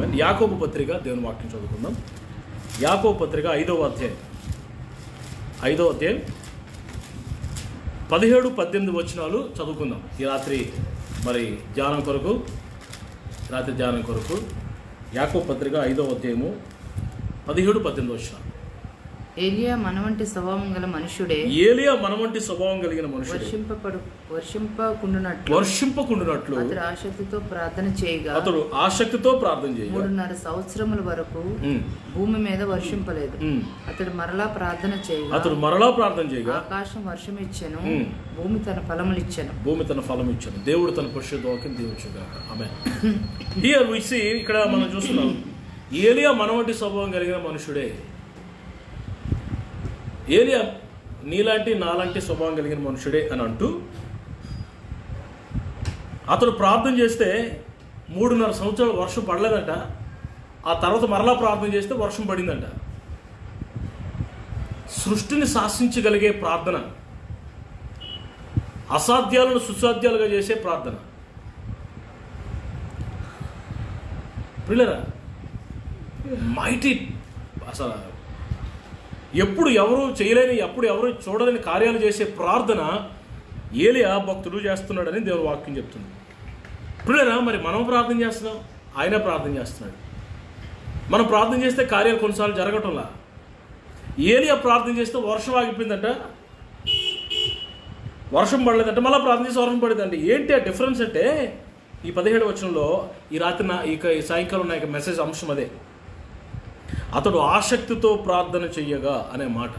ఆమేన్. యాకోబు పత్రిక దేవుని వాక్యం చదువుకుందాం. యాకోబు పత్రిక 5వ అధ్యాయం 17-18 వచనాలు చదువుకుందాం ఈ రాత్రి ధ్యానం కొరకు. యాకోబు పత్రిక 5వ అధ్యాయము 17-18 వచనాలు. ఏలియా మనవంటి స్వభావం గల మనుషుడే, కలిగిన మనుషుడే వర్షింపకుండునట్లు అతడు ఆసక్తితో ప్రార్థన చేయగా 3.5 సంవత్సరముల వరకు భూమి మీద వర్షింపలేదు. అతడు మరలా ప్రార్థన చేయగా ఆకాశం వర్షం ఇచ్చెను, భూమి తన ఫలములు ఇచ్చెను. దేవుడు తన పరిశుద్ధ వాక్యం దీవించుగాక. ఆమేన్. హియర్ వి సీ, ఇక్కడ మనం చూస్తున్నాం ఏలియా మనవంటి స్వభావం కలిగిన మనుషుడే. ఏలియా నీలాంటి నాలాంటి స్వభావం కలిగిన మనుషుడే అని అంటూ అతడు ప్రార్థన చేస్తే 3.5 సంవత్సరాలు వర్షం పడలేదంట. ఆ తర్వాత మరలా ప్రార్థన చేస్తే వర్షం పడిందంట. సృష్టిని శాసించగలిగే ప్రార్థన, అసాధ్యాలను సుసాధ్యాలుగా చేసే ప్రార్థన. పిల్లరా, మైటీ, అసలు ఎప్పుడు ఎవరు చేయలేని, ఎప్పుడు ఎవరు చూడలేని కార్యాలు చేసే ప్రార్థన ఏలియా భక్తుడు చేస్తున్నాడని దేవుని వాక్యం చెప్తుంది. పిల్లరా, మరి మనం ప్రార్థన చేస్తున్నాం, ఆయన ప్రార్థన చేస్తున్నాడు. మనం ప్రార్థన చేస్తే కార్యాలు కొన్నిసార్లు జరగటంలా. ఏలియా ప్రార్థన చేస్తే వర్షం ఆగిపోయిందంట, వర్షం పడలేదంట. మళ్ళీ ప్రార్థన చేస్తే వర్షం పడిందంటే ఏంటి ఆ డిఫరెన్స్ అంటే, ఈ 17వ వచనంలో ఈ రాత్రి ఈ సాయంకాలం నా మెసేజ్ అంశం అదే. అతడు ఆసక్తితో ప్రార్థన చెయ్యగా అనే మాట.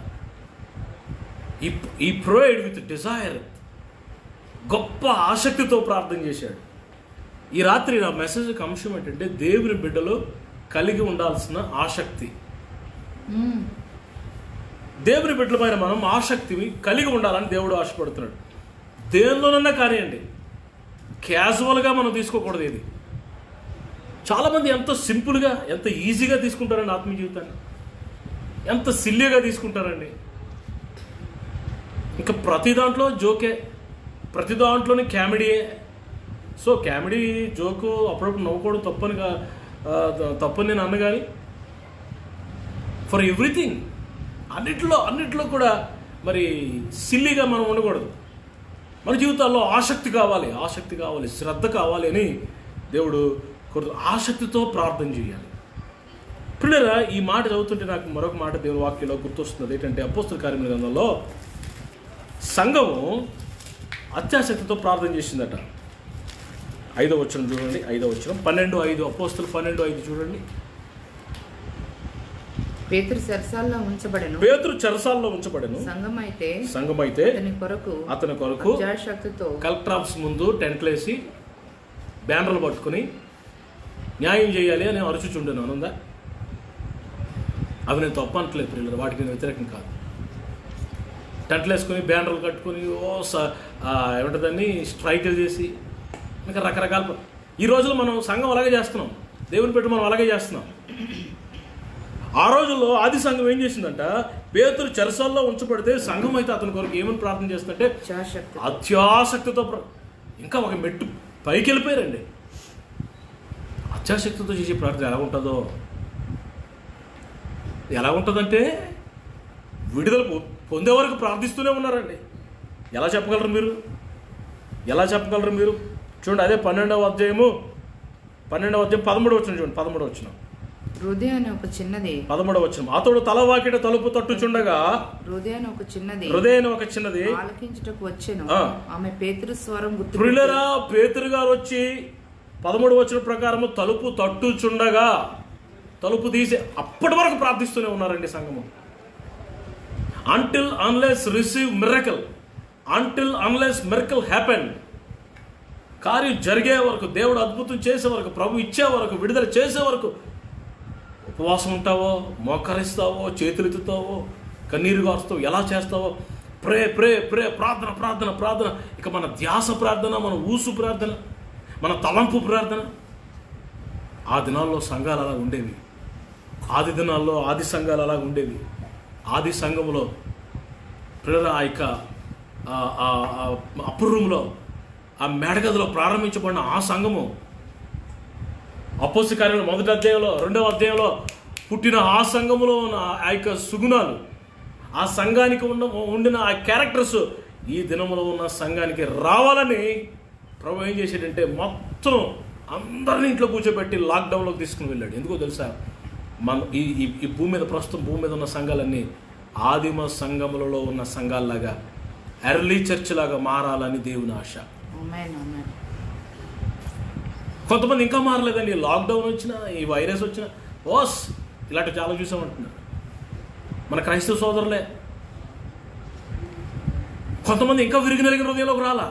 ఈ ప్రేయడ్ విత్ డిజైర్, గొప్ప ఆసక్తితో ప్రార్థన చేశాడు. ఈ రాత్రి నా మెసేజ్కి అంశం ఏంటంటే, దేవుని బిడ్డలు కలిగి ఉండాల్సిన ఆసక్తి. దేవుని బిడ్డల పైన మనం ఆసక్తి కలిగి ఉండాలని దేవుడు ఆశపడుతున్నాడు. దేనిలోనన్నా కానివ్వండి, క్యాజువల్గా మనం తీసుకోకూడదు. ఇది చాలామంది ఎంత సింపుల్గా, ఎంత ఈజీగా తీసుకుంటారండి ఆత్మీయ జీవితాన్ని, ఎంత సిల్లీగా తీసుకుంటారండి. ఇంకా ప్రతి దాంట్లో జోకే, ప్రతి దాంట్లోని కామెడీయే. సో కామెడీ, జోకు అప్పుడప్పుడు నవ్వుకోవడం తప్పని నేను అన్న, కానీ ఫర్ ఎవ్రీథింగ్ అన్నిట్లో కూడా మరి సిల్లీగా మనం ఉండకూడదు. మన జీవితాల్లో ఆసక్తి కావాలి, శ్రద్ధ కావాలి అని దేవుడు ఆసక్తితో ప్రార్థన చేయాలి. పిల్లరా, ఈ మాట చదువుతుంటే నాకు మరొక మాట దేవుని వాక్యంలో గుర్తొస్తుంది. ఏంటంటే, అపోస్తల కార్యముల గ్రంథంలో సంఘము అత్యాసక్తితో ప్రార్థన చేసిందట. 5వ వచనం చూడండి. 5వ వచనం 12:5, అపోస్తలు 12:5 చూడండి. పేతురు చెరసాల్లో ఉంచబడెను. సంఘమైతే అతని కొరకు కలెక్టర్ ఆఫీస్ ముందు టెంట్లేసి బ్యానర్లు పట్టుకుని న్యాయం చేయాలి అని అరుచుచుండెను. అనుందా? అవి నేను తప్పు అనట్లేదు పిల్లలు, వాటికి నేను వ్యతిరేకం కాదు. టెంట్లు వేసుకొని బ్యానర్లు కట్టుకొని ఏమంటుందని స్ట్రైకులు చేసి ఇంకా రకరకాల. ఈ రోజుల్లో మనం సంఘం అలాగే చేస్తున్నాం, దేవుని పెట్టి మనం అలాగే చేస్తున్నాం. ఆ రోజుల్లో ఆది సంఘం ఏం చేసిందంట, పేతురు చెరసాల్లో ఉంచబడితే సంఘం అయితే అతని కొరకు ఏమని ప్రార్థన చేస్తుందంటే అత్యాసక్తితో, ఇంకా ఒక మెట్టు పైకి వెళ్ళిపోయారండి. అత్యాసక్తితో చేసే ప్రార్థన ఎలా ఉంటుందంటే విడుదల పొందే వరకు ప్రార్థిస్తూనే ఉన్నారండి. ఎలా చెప్పగలరు మీరు? చూడండి, అదే 12వ అధ్యాయం 13వ వచనం చూడండి. 13వ వచనం. హృదయాన్ని ఒక చిన్నది. 13వ వచనం. అతడు తలవాకిట తలుపు తట్టుచుండగా హృదయాన్ని ఒక చిన్నది ఆలకించుటకు వచ్చెను. ఆమె పేతురు స్వరం గుర్తు. పేతురు గారు వచ్చి 13వ వచనం ప్రకారము తలుపు తట్టుచుండగా, తలుపు తీసి అప్పటి వరకు ప్రార్థిస్తూనే ఉన్నారండి సంఘము. until unless miracle happen, కార్యం జరిగే వరకు, దేవుడు అద్భుతం చేసే వరకు, ప్రభు ఇచ్చే వరకు, విడుదల చేసే వరకు ఉపవాసం ఉంటావో, మోకరిస్తావో, చేతులెత్తుతావో, కన్నీరు గారుస్తావో, ఎలా చేస్తావో, ప్రే ప్రార్థన. ఇక మన ధ్యాస ప్రార్థన, మన ఊసు ప్రార్థన, మన తలంపు ప్రార్థన. ఆ దినాల్లో సంఘాలు అలా ఉండేవి. ఆది సంఘాలు అలా ఉండేవి. ఆది సంఘంలో పిల్లల ఆ యొక్క అప్పర్ రూమ్లో, ఆ మేడగదిలో ప్రారంభించబడిన ఆ సంఘము అపోస్తల కార్యాలు 1వ అధ్యాయంలో 2వ అధ్యాయంలో పుట్టిన ఆ సంఘములో ఉన్న ఆ యొక్క సుగుణాలు, ఆ సంఘానికి ఉండిన ఆ క్యారెక్టర్స్ ఈ దినములో ఉన్న సంఘానికి రావాలని ప్రభు ఏం చేశాడంటే మొత్తం అందరిని ఇంట్లో కూర్చోబెట్టి లాక్డౌన్లోకి తీసుకుని వెళ్ళాడు. ఎందుకో తెలుసా? మన ఈ భూమి మీద ప్రస్తుతం భూమి మీద ఉన్న సంఘాలన్నీ ఆదిమ సంఘములలో ఉన్న సంఘాల్లాగా ఎర్లీ చర్చ్ లాగా మారాలని దేవుని ఆశ. కొంతమంది ఇంకా మారలేదండి. లాక్డౌన్ వచ్చినా, ఈ వైరస్ వచ్చినా ఓస్ ఇలాంటివి చాలా చూసామంటున్నారు మన క్రైస్తవ సోదరులే. కొంతమంది ఇంకా విరిగి నలిగిన హృదయంలోకి రాలా.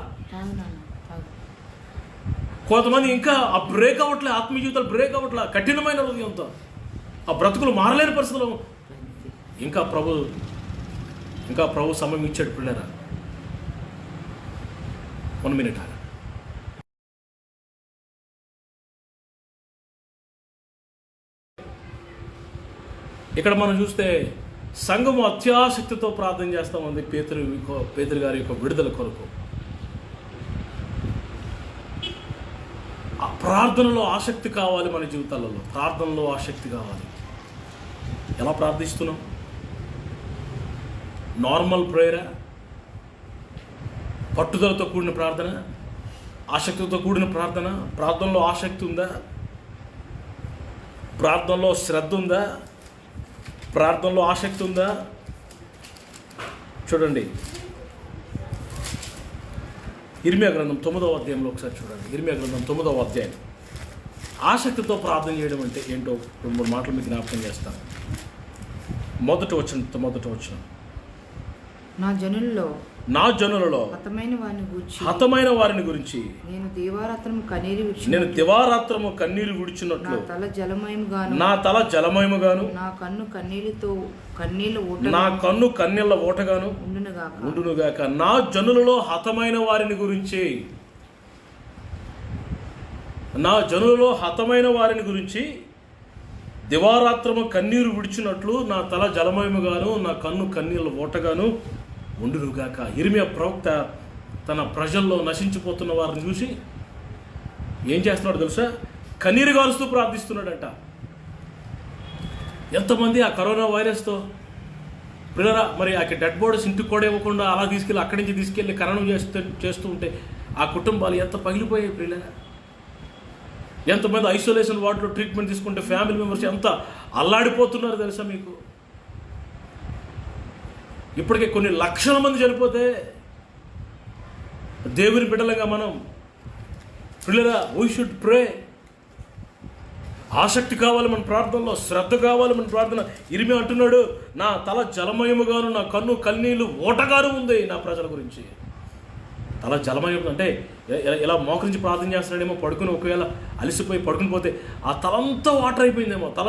కొంతమంది ఇంకా ఆ బ్రేక్ అవ్వట్లే, ఆత్మీయ జీవితాలు బ్రేక్ అవ్వట్లే, కఠినమైన హృదయంతో ఆ బ్రతుకులు మారలేని పరిస్థితులు. ఇంకా ప్రభు సమయం ఇచ్చాడు పిల్లరా. 1 minute. ఇక్కడ మనం చూస్తే సంఘము అత్యాసక్తితో ప్రార్థన చేస్తామంది పేతురు గారి యొక్క విడుదల కొరకు. ఆ ప్రార్థనలో ఆసక్తి కావాలి. మన జీవితాలలో ప్రార్థనలో ఆసక్తి కావాలి. ఎలా ప్రార్థిస్తున్నాం? నార్మల్ ప్రేయరా? పట్టుదలతో కూడిన ప్రార్థన, ఆసక్తితో కూడిన ప్రార్థన? ప్రార్థనలో ఆసక్తి ఉందా? ప్రార్థనలో శ్రద్ధ ఉందా? ప్రార్థనలో ఆసక్తి ఉందా? చూడండి, ఇర్మియా గ్రంథం 9వ అధ్యాయంలో ఒకసారి చూడండి. ఇర్మియా గ్రంథం 9వ అధ్యాయం. ఆసక్తితో ప్రార్థన చేయడం అంటే ఏంటో 2-3 మాటలు మీకు జ్ఞాపకం చేస్తాను. మొదటి వచనం, నా జనులలో హతమైన వారిని గురించి నేను దివారాత్రము కన్నీరు విడిచినట్లు నా తల జలమయముగాను నా కన్ను కన్నీళ్ల ఓటగాను ఉండునుగాక. నా జనులలో హతమైన వారిని గురించి దివారాత్రము కన్నీరు విడిచినట్లు నా తల జలమయముగాను నా కన్ను కన్నీళ్ల ఓటగాను ఉండునుగాక. ఇర్మియా ప్రవక్త తన ప్రజల్లో నశించిపోతున్న వారిని చూసి ఏం చేస్తున్నాడు తెలుసా? కన్నీరు గారుస్తూ ప్రార్థిస్తున్నాడట. ఎంతమంది ఆ కరోనా వైరస్తో పిల్లరా, మరి ఆ డెడ్ బాడీస్ ఇంటికి కూడా ఇవ్వకుండా అలా తీసుకెళ్ళి అక్కడి నుంచి తీసుకెళ్ళి ఖననం చేస్తూ ఉంటే ఆ కుటుంబాలు ఎంత పగిలిపోయాయి పిల్లరా. ఎంతమంది ఐసోలేషన్ వార్డులో ట్రీట్మెంట్ తీసుకుంటే ఫ్యామిలీ మెంబర్స్ ఎంత అల్లాడిపోతున్నారు తెలుసా మీకు? ఇప్పటికే కొన్ని లక్షల మంది చనిపోతే దేవుని బిడ్డలుగా మనం పిల్లరా వీ షుడ్ ప్రే. ఆసక్తి కావాలి మన ప్రార్థనలో, శ్రద్ధ కావాలి మన ప్రార్థన. ఇర్మియా అంటున్నాడు, నా తల జలమయముగాను నా కన్ను కన్నీళ్ళు ఓటగాను ఉంది నా ప్రజల గురించి. తల జలమయం అంటే ఇలా మోకరించి ప్రార్థన చేస్తున్నాడేమో, పడుకుని ఒకవేళ అలసిపోయి పడుకుని పోతే ఆ తలంతా వాటర్ అయిపోయిందేమో. తల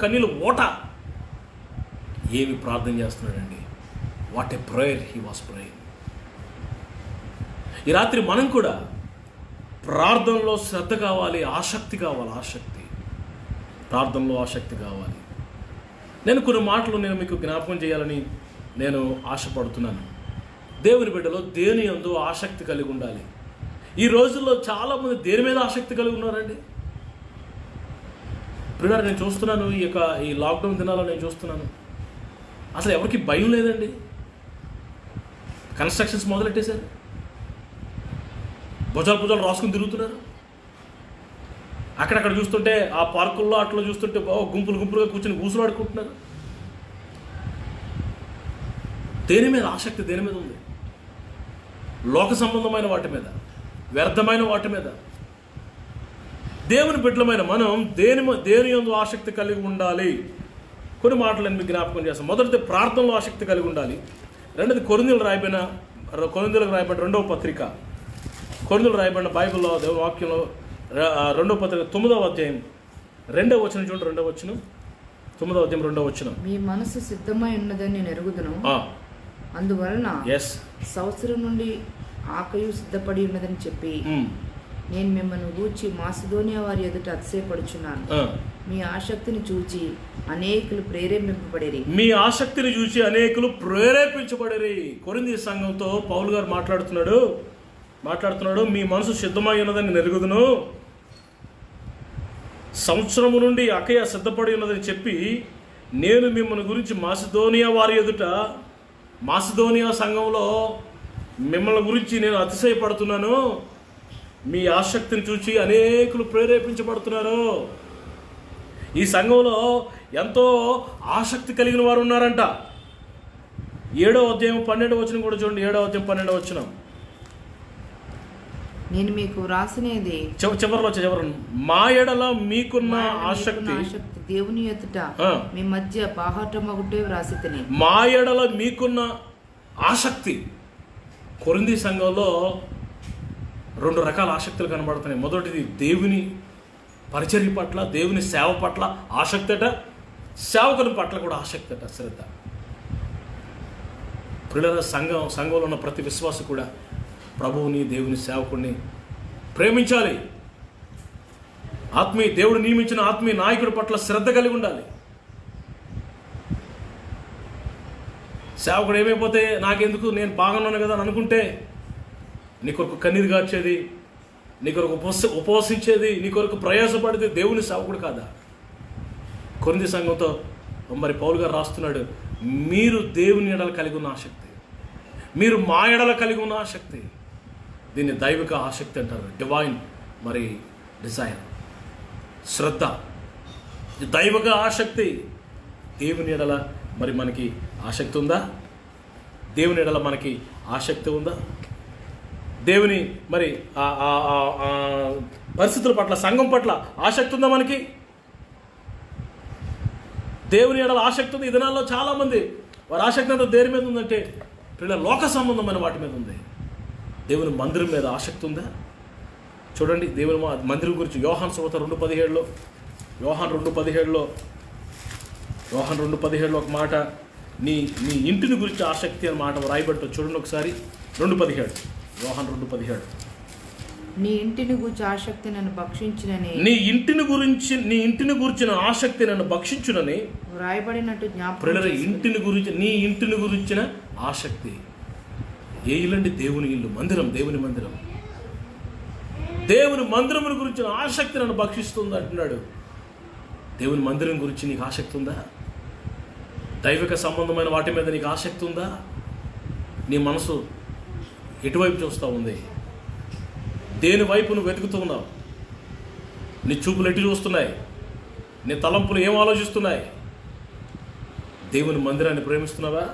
కన్నీళ్ళు ఓట. ఏమి ప్రార్థన చేస్తున్నాడండి? What a prayer he was praying. ఈ రాత్రి మనం కూడా ప్రార్థనలో శ్రద్ధ కావాలి, ఆసక్తి కావాలి. ప్రార్థనలో ఆసక్తి కావాలి. నేను కొన్ని మాటలు మీకు జ్ఞాపకం చేయాలని నేను ఆశపడుతున్నాను. దేవుని బిడ్డలో దేని యందు ఆసక్తి కలిగి ఉండాలి. ఈ రోజుల్లో చాలామంది దేని మీద ఆసక్తి కలిగి ఉన్నారండి. పిల్లలు నేను చూస్తున్నాను, ఈ లాక్డౌన్ దినాల్లో నేను చూస్తున్నాను, అసలు ఎవరికి భయం లేదండి. కన్స్ట్రక్షన్స్ మొదలెట్టేశారు, భుజాలు రాసుకుని తిరుగుతున్నారు. అక్కడక్కడ చూస్తుంటే ఆ పార్కుల్లో అట్లా చూస్తుంటే గుంపులుగా కూర్చొని ఊసులాడుకుంటున్నారు. దేని మీద ఆసక్తి దేని మీద ఉంది? లోక సంబంధమైన వాటి మీద, వ్యర్థమైన వాటి మీద. దేవుని బిడ్డలమైన మనం దేని యందు ఆసక్తి కలిగి ఉండాలి. కొన్ని మాటలు నేను మీకు జ్ఞాపకం చేస్తాను. మొదటిది ప్రార్థనలో ఆసక్తి కలిగి ఉండాలి. రెండోది కొరింథీయులకు రాయబడిన 2వ పత్రిక, కొరింథీయులకు రాయబడిన బైబిల్లో దేవుని వాక్యంలో 2వ పత్రిక 9వ అధ్యాయం 2వ వచనం చూడండి. 2వ వచనం 9వ అధ్యాయం 2వ వచనం. మీ మనసు సిద్ధమై ఉన్నదని నేను ఎరుగుదును, అందువలన సంవత్సరం నుండి ఆకయు సిద్ధపడి ఉన్నదని చెప్పి నేను మిమ్మల్ని గూర్చి మాసిదోనియా వారి ఎదుట అతిశయపడుచున్నాను. మీ ఆసక్తిని చూచి అనేకులు ప్రేరేపించబడిరి. కొరింథీ సంఘంతో పౌలు గారు మాట్లాడుతున్నాడు. మీ మనసు సిద్ధమై ఉన్నదని నేను ఎరుగుదును, సంవత్సరము నుండి అకయ సిద్ధపడి ఉన్నదని చెప్పి నేను మిమ్మల్ని గురించి మాసిదోనియా వారి ఎదుట, మాసిదోనియా సంఘంలో మిమ్మల్ని గురించి నేను అతిశయపడుతున్నాను. మీ ఆసక్తిని చూసి అనేకులు ప్రేరేపించబడుతున్నారు. ఈ సంఘంలో ఎంతో ఆసక్తి కలిగిన వారు ఉన్నారంట. 7వ అధ్యాయం 12వ వచనం కూడా చూడండి. 7వ అధ్యాయం 12వ వచనం. నేను మీకు రాసినది చివరిలో మా ఎడల మీకున్న ఆసక్తి దేవుని ఎదుట మీ మధ్య బాహాటమగుటే వ్రాసితిని. మా ఎడల మీకున్న ఆసక్తి. కొరింథీ సంఘంలో 2 రకాల ఆసక్తులు కనబడుతున్నాయి. మొదటిది దేవుని పరిచర్య పట్ల, దేవుని సేవ పట్ల ఆసక్తి అట, సేవకుని పట్ల కూడా ఆసక్తి అట, శ్రద్ధ. పిల్లల సంఘంలో ఉన్న ప్రతి విశ్వాసి కూడా ప్రభువుని, దేవుని సేవకుడిని ప్రేమించాలి. దేవుడు నియమించిన ఆత్మీయ నాయకుడి పట్ల శ్రద్ధ కలిగి ఉండాలి. సేవకుడు ఏమైపోతే నాకెందుకు, నేను బాగున్నాను కదా అని అనుకుంటే నీ కొరకు కన్నీరు గార్చేది, నీ కొరకు ఉపవసించేది, నీ కొరకు ప్రయాసపడితే దేవుని సేవకుడు కాదా? కొరింథీ సంఘంతో మరి పౌలు గారు రాస్తున్నాడు, మీరు దేవుని ఎడల కలిగి ఉన్న ఆసక్తి, మీరు మా ఎడల కలిగి ఉన్న ఆసక్తి, దీన్ని దైవిక ఆసక్తి అంటారు. డివైన్ మరి డిజైర్, శ్రద్ధ, దైవిక ఆసక్తి. దేవుని ఎడల మరి మనకి ఆసక్తి ఉందా? దేవుని ఎడల మనకి ఆసక్తి ఉందా? దేవుని మరి పరిస్థితుల పట్ల, సంఘం పట్ల ఆసక్తి ఉందా మనకి? దేవుని ఎడల ఆసక్తి ఉంది. ఈ దినాల్లో చాలామంది వారి ఆసక్తి అంతా దేని మీద ఉందంటే పిల్లల లోక సంబంధమైన వాటి మీద ఉంది. దేవుని మందిరం మీద ఆసక్తి ఉందా? చూడండి, దేవుని మందిరం గురించి యోహాను సువార్త 2:17లో, యోహాను 2:17లో ఒక మాట, నీ ఇంటిని గురించి ఆసక్తి అనే మాట రాయబట్టు. చూడండి ఒకసారి 2:17, యోహాను 2:17. నీ ఇంటిని గురించి ఆసక్తి నన్ను భక్షించునని, నీ ఇంటిని గురించిన ఆసక్తి నన్ను భక్షించునని రాయబడినట్టు జ్ఞాపకం. నీ ఇంటిని గురించిన ఆసక్తి. ఏ ఇల్లు అండి? దేవుని ఇల్లు, మందిరం, దేవుని మందిరం. దేవుని మందిరమును గురించిన ఆసక్తి నన్ను భక్షిస్తుంది అంటున్నాడు. దేవుని మందిరం గురించి నీకు ఆసక్తి ఉందా? దైవిక సంబంధమైన వాటి మీద నీకు ఆసక్తి ఉందా? నీ మనసు ఎటువైపు చూస్తూ ఉంది? దేని వైపు నువ్వు వెతుకుతూ ఉన్నావు? నీ చూపులు ఎటు చూస్తున్నాయి? నీ తలంపులు ఏం ఆలోచిస్తున్నాయి? దేవుని మందిరాన్ని ప్రేమిస్తున్నావా?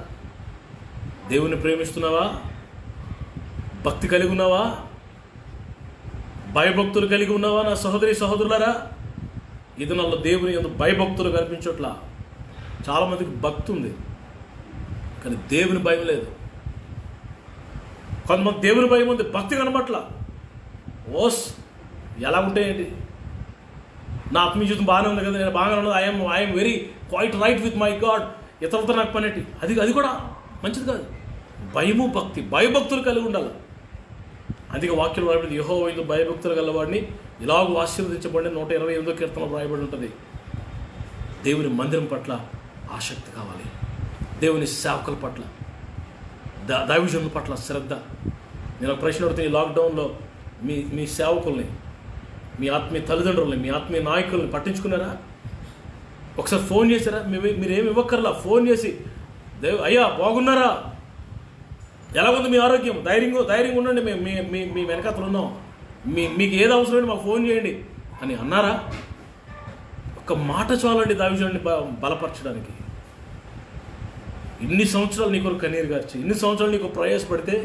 దేవుని ప్రేమిస్తున్నావా? భక్తి కలిగి ఉన్నావా? భయభక్తులు కలిగి ఉన్నావా? నా సహోదరులారా, ఇది నల్ల దేవుని యందు భయభక్తులు కనిపించట్లా. చాలామందికి భక్తి ఉంది కానీ దేవుని భయం లేదు. కొంతమంది దేవుని భయం ఉంది, భక్తి కనబట్ల. ఓస్ ఎలా ఉంటాయండి? నా ఆత్మీయ జీవితం బాగానే ఉంది కదా, నేను బాగానే ఉన్నది, I'm very quite right with my God, ఇతరులతో నాకు పనేటి, అది కూడా మంచిది కాదు. భయము, భక్తి, భయభక్తులు కలిగి ఉండాలి. అందుకే వాక్యం రాయబడింది, యెహోవా యందు భయభక్తులు గలవాడిని ఇలాగూ ఆశీర్వదించబడి 128వ కీర్తనలో రాయబడి ఉంటుంది. దేవుని మందిరం పట్ల ఆసక్తి కావాలి. దేవుని సేవకుల పట్ల, దైవజనుల పట్ల శ్రద్ధ. నేను ఒక ప్రశ్న అడుగుతాను, ఈ లాక్డౌన్లో మీ సేవకుల్ని, మీ ఆత్మీయ తల్లిదండ్రుల్ని, మీ ఆత్మీయ నాయకుల్ని పట్టించుకున్నారా? ఒకసారి ఫోన్ చేశారా? మీరేమి ఇవ్వక్కర్లా, ఫోన్ చేసి అయ్యా బాగున్నారా, ఎలా ఉంది మీ ఆరోగ్యం, ధైర్యంగా ఉండండి, మేము మీ వెనకాతలు ఉన్నాం, మీకు ఏది అవసరమైనా మాకు ఫోన్ చేయండి అని అన్నారా? ఒక మాట చాలండి దైవజనుడిని బలపరచడానికి. ఇన్ని సంవత్సరాలు నీకు కన్నీరు గార్చి, ఇన్ని సంవత్సరాలు నీకు ప్రయాసపడితే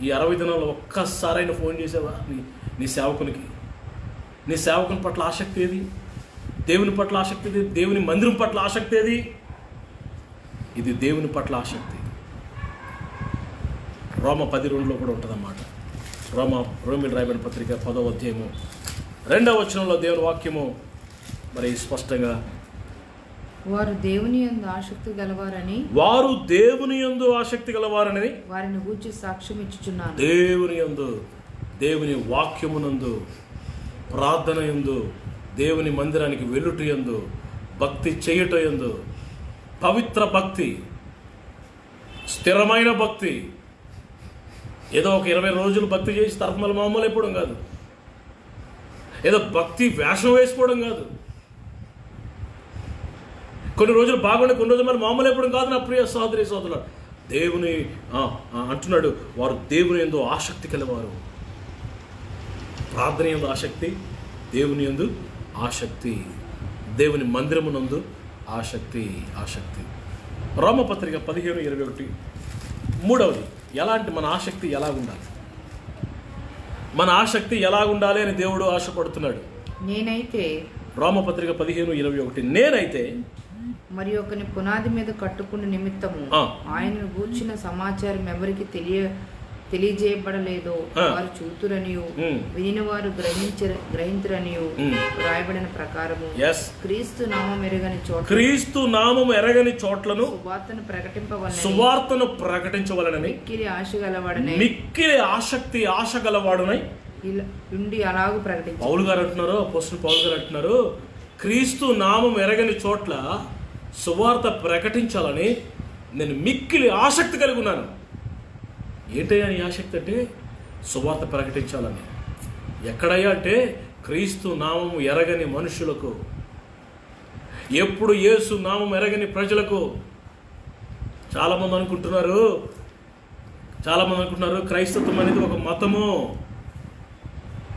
ఈ 60 దినాల్లో ఒక్కసారైనా ఫోన్ చేసావా నీ సేవకునికి? నీ సేవకుని పట్ల ఆసక్తి ఏది? దేవుని పట్ల ఆసక్తి ఏది? దేవుని మందిరం పట్ల ఆసక్తి ఏది? ఇది దేవుని పట్ల ఆసక్తి. రోమ 10:2లో కూడా ఉంటుందన్నమాట. రోమిల్ రాయబడిన పత్రిక 10వ అధ్యాయము 2వ వచనంలో దేవుని వాక్యము మరి స్పష్టంగా, వారు దేవుని యందు ఆసక్తి గలవారని వారిని గూర్చి సాక్ష్యం ఇచ్చుచున్నాను. దేవుని యందు, దేవుని వాక్యమునందు, ప్రార్థన యందు, దేవుని మందిరానికి వెళ్ళుట యందు, భక్తి చేయుట యందు, పవిత్ర భక్తి, స్థిరమైన భక్తి. ఏదో ఒక 20 రోజులు భక్తి చేసి తర్వాత మామూలు అయిపోవడం కాదు, ఏదో భక్తి వేషం వేసుకోవడం కాదు. కొన్ని రోజులు బాగుండే, కొన్ని రోజులు మరి మామూలు ఎప్పుడు కాదు నా ప్రియ సోదరి సోదరులు. దేవుని అంటున్నాడు, వారు దేవుని యందు ఆసక్తి కలవారు. ప్రార్థన యందు ఆసక్తి, దేవుని యందు ఆసక్తి, దేవుని మందిరమునందు ఆసక్తి. రోమపత్రిక 15:21. మూడవది, ఎలాంటి మన ఆసక్తి ఎలా ఉండాలి, మన ఆసక్తి ఎలా ఉండాలి అని దేవుడు ఆశపడుతున్నాడు. నేనైతే, రోమపత్రిక 15:21, నేనైతే మరి ఒకని పునాది మీద కట్టుకున్న నిమిత్తము ఆయనను గూర్చిన సమాచారం ఎవరికి తెలియజేయబడలేదో వారు చూతురనియు వినిన వారు గ్రహింతురనియు రాయబడిన ప్రకారము క్రీస్తు నామం ఎరగని చోట్లను సువార్తను ప్రకటించవలనని మిక్కిలి ఆసక్తి గలవాడునై ఉండి అలాగూ ప్రకటించారు. పౌలు గారు అంటున్నారు, అపోస్తలుడు పౌలు గారు అంటున్నారు, క్రీస్తు నామం ఎరగని చోట్ల సువార్త ప్రకటించాలని నేను మిక్కిలి ఆసక్తి కలిగి ఉన్నాను. ఏంటయ్యా నీ ఆసక్తి అంటే? సువార్త ప్రకటించాలని. ఎక్కడయ్యా అంటే క్రీస్తు నామం ఎరగని మనుషులకు, ఎప్పుడు యేసు నామం ఎరగని ప్రజలకు. చాలామంది అనుకుంటున్నారు క్రైస్తత్వం అనేది ఒక మతము,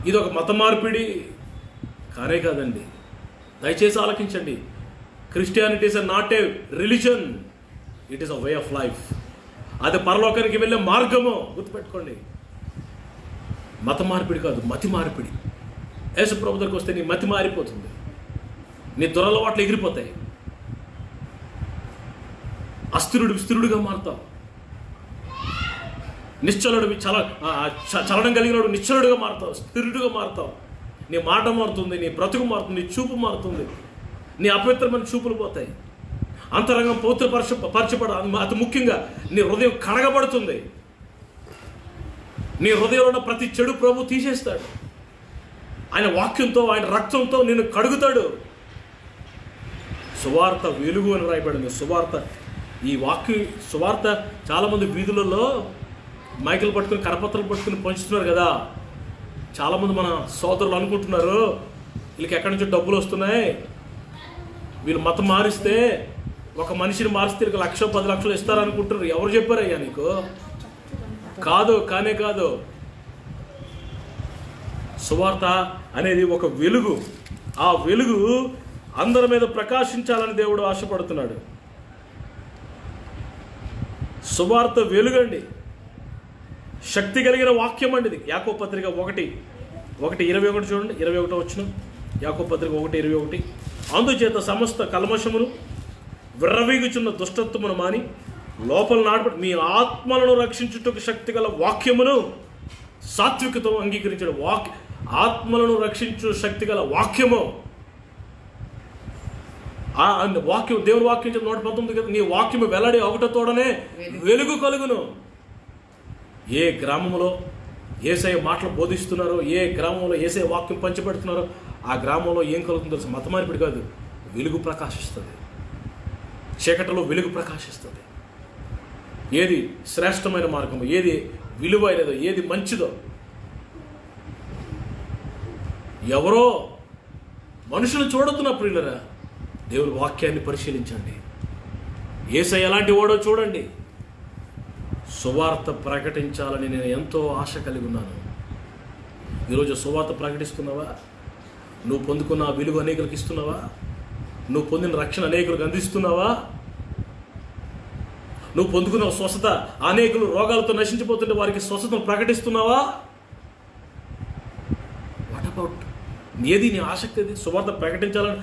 ఇది ఒక మత మార్పిడి. కానే కాదండి, దయచేసి ఆలకించండి. Christianity is not a religion, it is a way of life. అది పరలోకానికి వెళ్ళే మార్గము, గుర్తుపెట్టుకోండి. మత మార్పిడి కాదు, మతి మార్పిడి. యేసు ప్రభు దగ్గరికి వస్తే నీ మతి మారిపోతుంది, నీ దురలవాట్లు ఎగిరిపోతాయి, స్థిరుడుగా మారుతావు, నిశ్చలుడు చలనం కలిగినడు నిశ్చలుడుగా మారుతావు, స్థిరుడుగా మారుతావు. నీ మాట మారుతుంది, నీ బ్రతుకు మారుతుంది, నీ చూపు మారుతుంది, నీ అపవిత్రమైన చూపులు పోతాయి, అంతరంగం పరచబడ. అతి ముఖ్యంగా నీ హృదయం కడగబడుతుంది. నీ హృదయంలో ఉన్న ప్రతి చెడు ప్రభు తీసేస్తాడు. ఆయన వాక్యంతో, ఆయన రక్తంతో నిన్ను కడుగుతాడు. సువార్త వెలుగు అని రాయబడింది. సువార్త చాలామంది వీధులలో మైకులు పట్టుకుని, కరపత్రాలు పట్టుకుని పంచుతున్నారు కదా. చాలామంది మన సోదరులు అనుకుంటున్నారు వీళ్ళకి ఎక్కడి నుంచో డబ్బులు వస్తున్నాయి, వీళ్ళు మతం మారిస్తే, ఒక మనిషిని మారిస్తే వీళ్ళకి 1,00,000 10 లక్షలు ఇస్తారనుకుంటున్నారు. ఎవరు చెప్పారయ్యా నీకు? కానే కాదు. సువార్త అనేది ఒక వెలుగు. ఆ వెలుగు అందరి మీద ప్రకాశించాలని దేవుడు ఆశపడుతున్నాడు. సువార్త వెలుగండి, శక్తి కలిగిన వాక్యం అండి ఇది. యాకోబు పత్రిక 1:21 చూడండి, 21 వచనం. యాకోబు పత్రిక 1:21. అందుచేత సమస్త కల్మషమును విర్రవీగుచున్న దుష్టత్వమును మాని లోపల నాటబడి మీ ఆత్మలను రక్షించుటకు శక్తి గల వాక్యమును సాత్వికతో అంగీకరించడం. ఆత్మలను రక్షించు శక్తి గల వాక్యము. వాక్యం, దేవుని వాక్యం 119 కదా, నీ వాక్యము వెల్లడి ఒకటతోడనే వెలుగు కలుగును. ఏ గ్రామంలో యేసయ్య మాటలు బోధిస్తున్నారో, ఏ గ్రామంలో యేసయ్య వాక్యం పంచిపెడుతున్నారో, ఆ గ్రామంలో ఏం కలుగుతుందో తెలుసు? మత మార్పిడి కాదు, వెలుగు ప్రకాశిస్తుంది. చీకటిలో వెలుగు ప్రకాశిస్తుంది. ఏది శ్రేష్టమైన మార్గం, ఏది విలువైనదో, ఏది మంచిదో. ఎవరో మనుషులు చూడొద్దు నా ప్రియులరా, దేవుని వాక్యాన్ని పరిశీలించండి. యేసయ్య ఎలాంటి వాడో చూడండి. సువార్త ప్రకటించాలని నేను ఎంతో ఆశ కలిగి ఉన్నాను. ఈరోజు సువార్త ప్రకటిస్తున్నావా? నువ్వు పొందుకున్న విలువ అనేకులకు ఇస్తున్నావా? నువ్వు పొందిన రక్షణ అనేకులకు అందిస్తున్నావా? నువ్వు పొందుకున్న స్వస్థత, అనేకులు రోగాలతో నశించిపోతుంటే వారికి స్వస్థతను ప్రకటిస్తున్నావా? వాట్ అబౌట్ ఏది నీ ఆసక్తి? అది సువార్త ప్రకటించాలని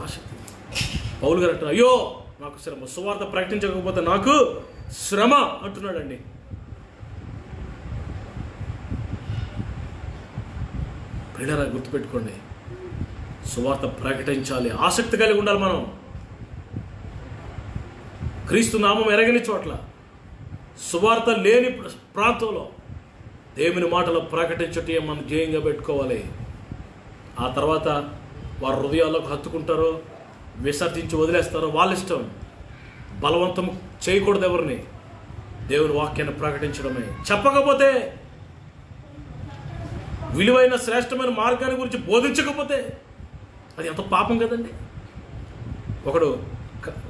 ఆసక్తి. పౌలు గారు అంటున్నారు, అయ్యో నాకు శ్రమ, సువార్త ప్రకటించకపోతే నాకు శ్రమ అంటున్నాడండి. ప్రియులారా, గుర్తుపెట్టుకోండి, సువార్త ప్రకటించాలి, ఆసక్తి కలిగి ఉండాలి. మనం క్రీస్తు నామం ఎరగని చోట్ల, సువార్త లేని ప్రాంతంలో దేవుని మాటలు ప్రకటించటే మనం ధ్యేయంగా పెట్టుకోవాలి. ఆ తర్వాత వారి హృదయాల్లోకి హత్తుకుంటారో విసర్జించి వదిలేస్తారో వాళ్ళ ఇష్టం. బలవంతం చేయకూడదు ఎవరిని. దేవుని వాక్యాన్ని ప్రకటించడమే. చెప్పకపోతే, విలువైన శ్రేష్టమైన మార్గాన్ని గురించి బోధించకపోతే అది ఎంత పాపం కదండి. ఒకడు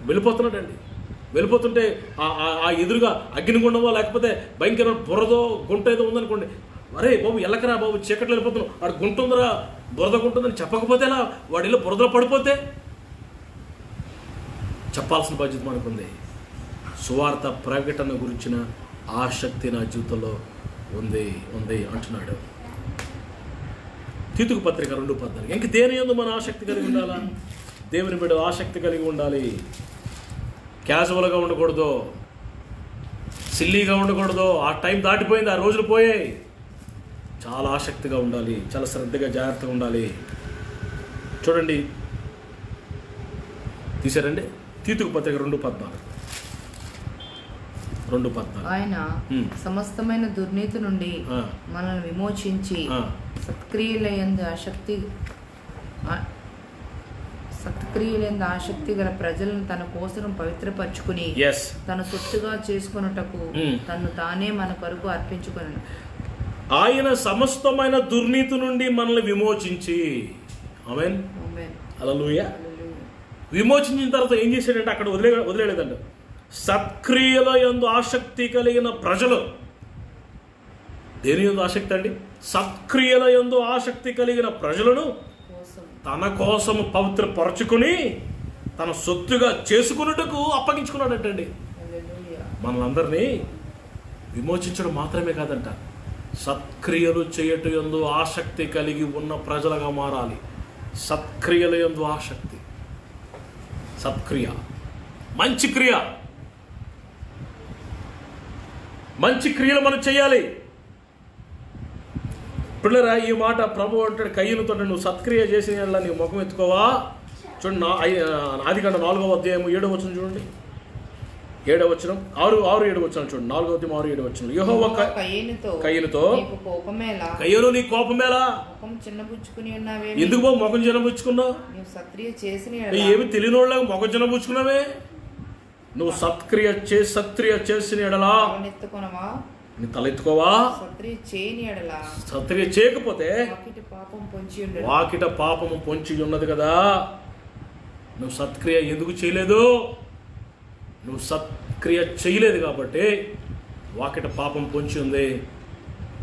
వెళ్ళిపోతున్నాడండి. వెళ్ళిపోతుంటే ఆ ఎదురుగా అగ్నిగుండమో లేకపోతే భయంకరమైన బురదో గుంట ఏదో ఉందనుకోండి, అరే బాబు ఎల్లకరా బాబు, చీకట్లో వెళ్ళిపోతున్నాం, ఆడు గుంట ఉందరా, బురద గుంట ఉందని చెప్పకపోతే ఎలా? వాడు వెళ్ళి బురదలో పడిపోతే చెప్పాల్సిన బాధ్యత మనకుంది. సువార్త ప్రకటన గురించిన ఆసక్తి నా జీవితంలో ఉంది అంటున్నాడు. తీతుకు పత్రిక 2:14. ఇంక దేని యందు మన ఆసక్తి కలిగి ఉండాలా? దేవుని బిడ్డ ఆసక్తి కలిగి ఉండాలి. క్యాజువల్గా ఉండకూడదు, సిల్లీగా ఉండకూడదు. ఆ టైం దాటిపోయింది, ఆ రోజులు పోయాయి. చాలా ఆసక్తిగా ఉండాలి, చాలా శ్రద్ధగా జాగ్రత్తగా ఉండాలి. చూడండి, తీసారండి తీతుకు పత్రిక 2:14. ఆయన సమస్తమైన దుర్నీతి నుండి మనల్ని విమోచించి సత్క్రియలందు ఆసక్తి గల ప్రజలను తన కోసం పవిత్రపరచుకుని తన సొత్తుగా చేసుకొనుటకు తను తానే మన కొరకు అర్పించుకొనెను. ఆయన సమస్తమైన దుర్నీతి నుండి మనల్ని విమోచించి, ఆమేన్ హల్లెలూయా, విమోచించిన తర్వాత ఏం చేశాడంటే అక్కడ వదిలేలేదండి. సత్క్రియల యందు ఆసక్తి కలిగిన ప్రజలు, దేని యందు ఆసక్తి అండి? సత్క్రియల యందు ఆసక్తి కలిగిన ప్రజలను తన కోసము పవిత్రపరచుకుని తన సొత్తుగా చేసుకున్నట్టుకు అప్పగించుకున్నాడంటండి. మనలందరినీ విమోచించడం మాత్రమే కాదంట, సత్క్రియలు చేయట యందు ఆసక్తి కలిగి ఉన్న ప్రజలుగా మారాలి. సత్క్రియల యందు ఆసక్తి, సత్క్రియ, మంచి క్రియ, మంచి క్రియలు మనం చేయాలి. పిల్లరా, ఈ మాట ప్రభు అంటాడు కయ్యనుతో, నువ్వు సత్క్రియ చేసిన యెడల నీ ముఖం ఎత్తుకోవా. చూడండి, ఆదికాండ 4వ అధ్యాయం 7వ వచనం చూడండి. 7వ వచనం 6-7 వచనం చూడండి. 4వ అధ్యాయం 6-7 వచనం. యెహోవా కయ్యనుతో, కయ్యను నీ కోపమేలా? ఎందుకు బాబు ముఖం చిన్నబుచ్చుకున్నావు? ఏమి తెలియనోళ్ళగా ముఖం చిన్నబుచ్చుకున్నావే? నువ్వు సత్క్రియ చేసిన ఎడలా నీ తలెత్తుకోవా? సత్క్రియ చేయకపోతే వాకిట పాపము పొంచి ఉన్నది కదా. నువ్వు సత్క్రియ ఎందుకు చేయలేదు? నువ్వు సత్క్రియ చేయలేదు కాబట్టి వాకిట పాపం పొంచి ఉంది.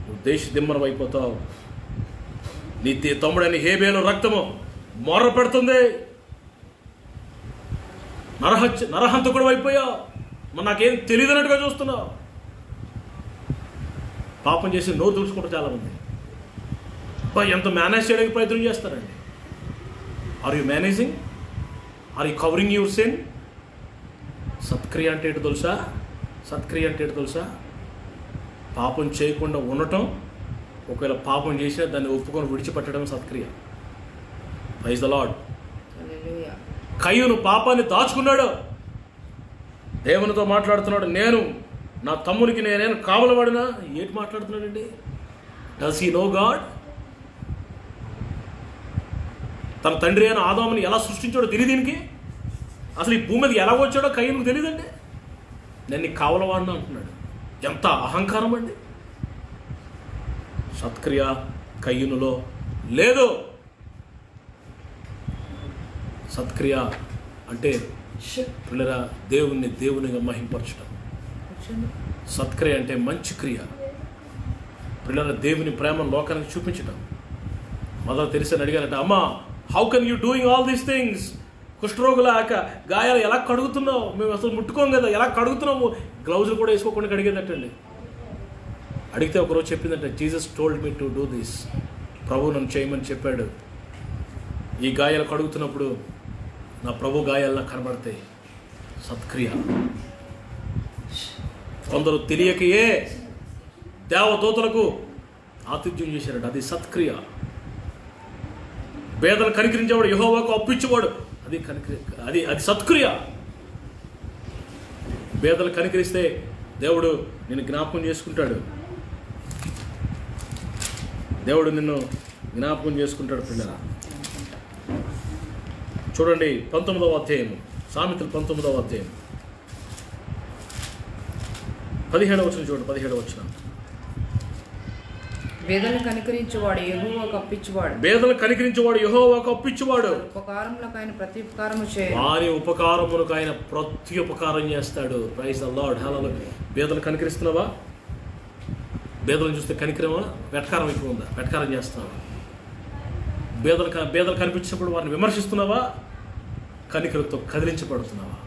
నువ్వు దేశ దిమ్మరం అయిపోతావు. నీ తమ్ముడని హేబేలు రక్తము మొర్ర పెడుతుంది. నరహంతకుడు అయిపోయావు. మరి నాకేం తెలియదన్నట్టుగా చూస్తున్నావు. పాపం చేసి నోరు తుడుచుకుంటారు చాలామంది. ఎంత మేనేజ్ చేయడానికి ప్రయత్నం చేస్తారండి. Are you managing? Are you covering your sin? సత్క్రియ అంటే ఏంటో తెలుసా? సత్క్రియ అంటే ఏంటో తెలుసా? పాపం చేయకుండా ఉండటం, ఒకవేళ పాపం చేసినా దాన్ని ఒప్పుకొని విడిచిపెట్టడం సత్క్రియ. Praise the lord. కయ్యూను పాపాన్ని దాచుకున్నాడు. దేవునితో మాట్లాడుతున్నాడు, నేను నా తమ్మునికి నేనేం కావలవాడినా? ఏంటి మాట్లాడుతున్నాడండి? Does he know God? తన తండ్రి అయిన ఆదాముని ఎలా సృష్టించాడో తెలియదు దీనికి. అసలు ఈ భూమి మీదకి ఎలా వచ్చాడో కయ్యూనుకు తెలియదండి. నేను నీకు కావలవాడినా అంటున్నాడు. ఎంత అహంకారం అండి! సత్క్రియ కయ్యూనులో లేదు. సత్క్రియ అంటే పిల్లరా దేవునిగా మహింపరచడం. సత్క్రియ అంటే మంచి క్రియ. పిల్లల దేవుని ప్రేమ లోకానికి చూపించడం. మదర్ తెరిసని అడిగారంట, అమ్మా how can you doing all these things? కుష్ఠరోగుల గాయాలు ఎలా కడుగుతున్నావు? మేము అసలు ముట్టుకోం కదా, ఎలా కడుగుతున్నాము? గ్లౌజులు కూడా వేసుకోకుండా కడిగేదటండి. అడిగితే ఒకరోజు చెప్పిందంటే, Jesus told me to do this. ప్రభు నన్ను చేయమని చెప్పాడు. ఈ గాయాలు కడుగుతున్నప్పుడు నా ప్రభు గాయాల్లో కనబడతాయి. సత్క్రియ. కొందరు తెలియకయే దేవదూతలకు ఆతిథ్యం చేశారట. అది సత్క్రియ. పేదలు కనికరించేవాడు, యెహోవాకు అప్పిచ్చేవాడు, అది సత్క్రియ. పేదలు కనికరిస్తే దేవుడు నిన్ను జ్ఞాపకం చేసుకుంటాడు. దేవుడు నిన్ను జ్ఞాపకం చేసుకుంటాడు. పిల్లల చూడండి 19వ అధ్యాయం, సామెతలు 19వ అధ్యాయం 17వ వచనం చూడండి. 17వ వచనం. పేదలను కనికరించేవాడు యెహోవాకు అప్పించువాడు. పేదలను కనికరించేవాడు యెహోవాకు అప్పించువాడు. ఉపకారములకు ఆయన ప్రతి ఉపకారము చేయడు. వారి ఉపకారములకు ఆయన ప్రతి ఉపకారం చేస్తాడు. Praise the lord. హల్లెలూయా. పేదలను కనికరిస్తున్నావా? పేదలను చూస్తే కనికరమా? వెటకారం ఎక్కువ ఉందా? వెటకారం చేస్తున్నావా? పేదలు కనిపించినప్పుడు వారిని విమర్శిస్తున్నావా? కనికరంతో కదిలించబడుతున్నావా?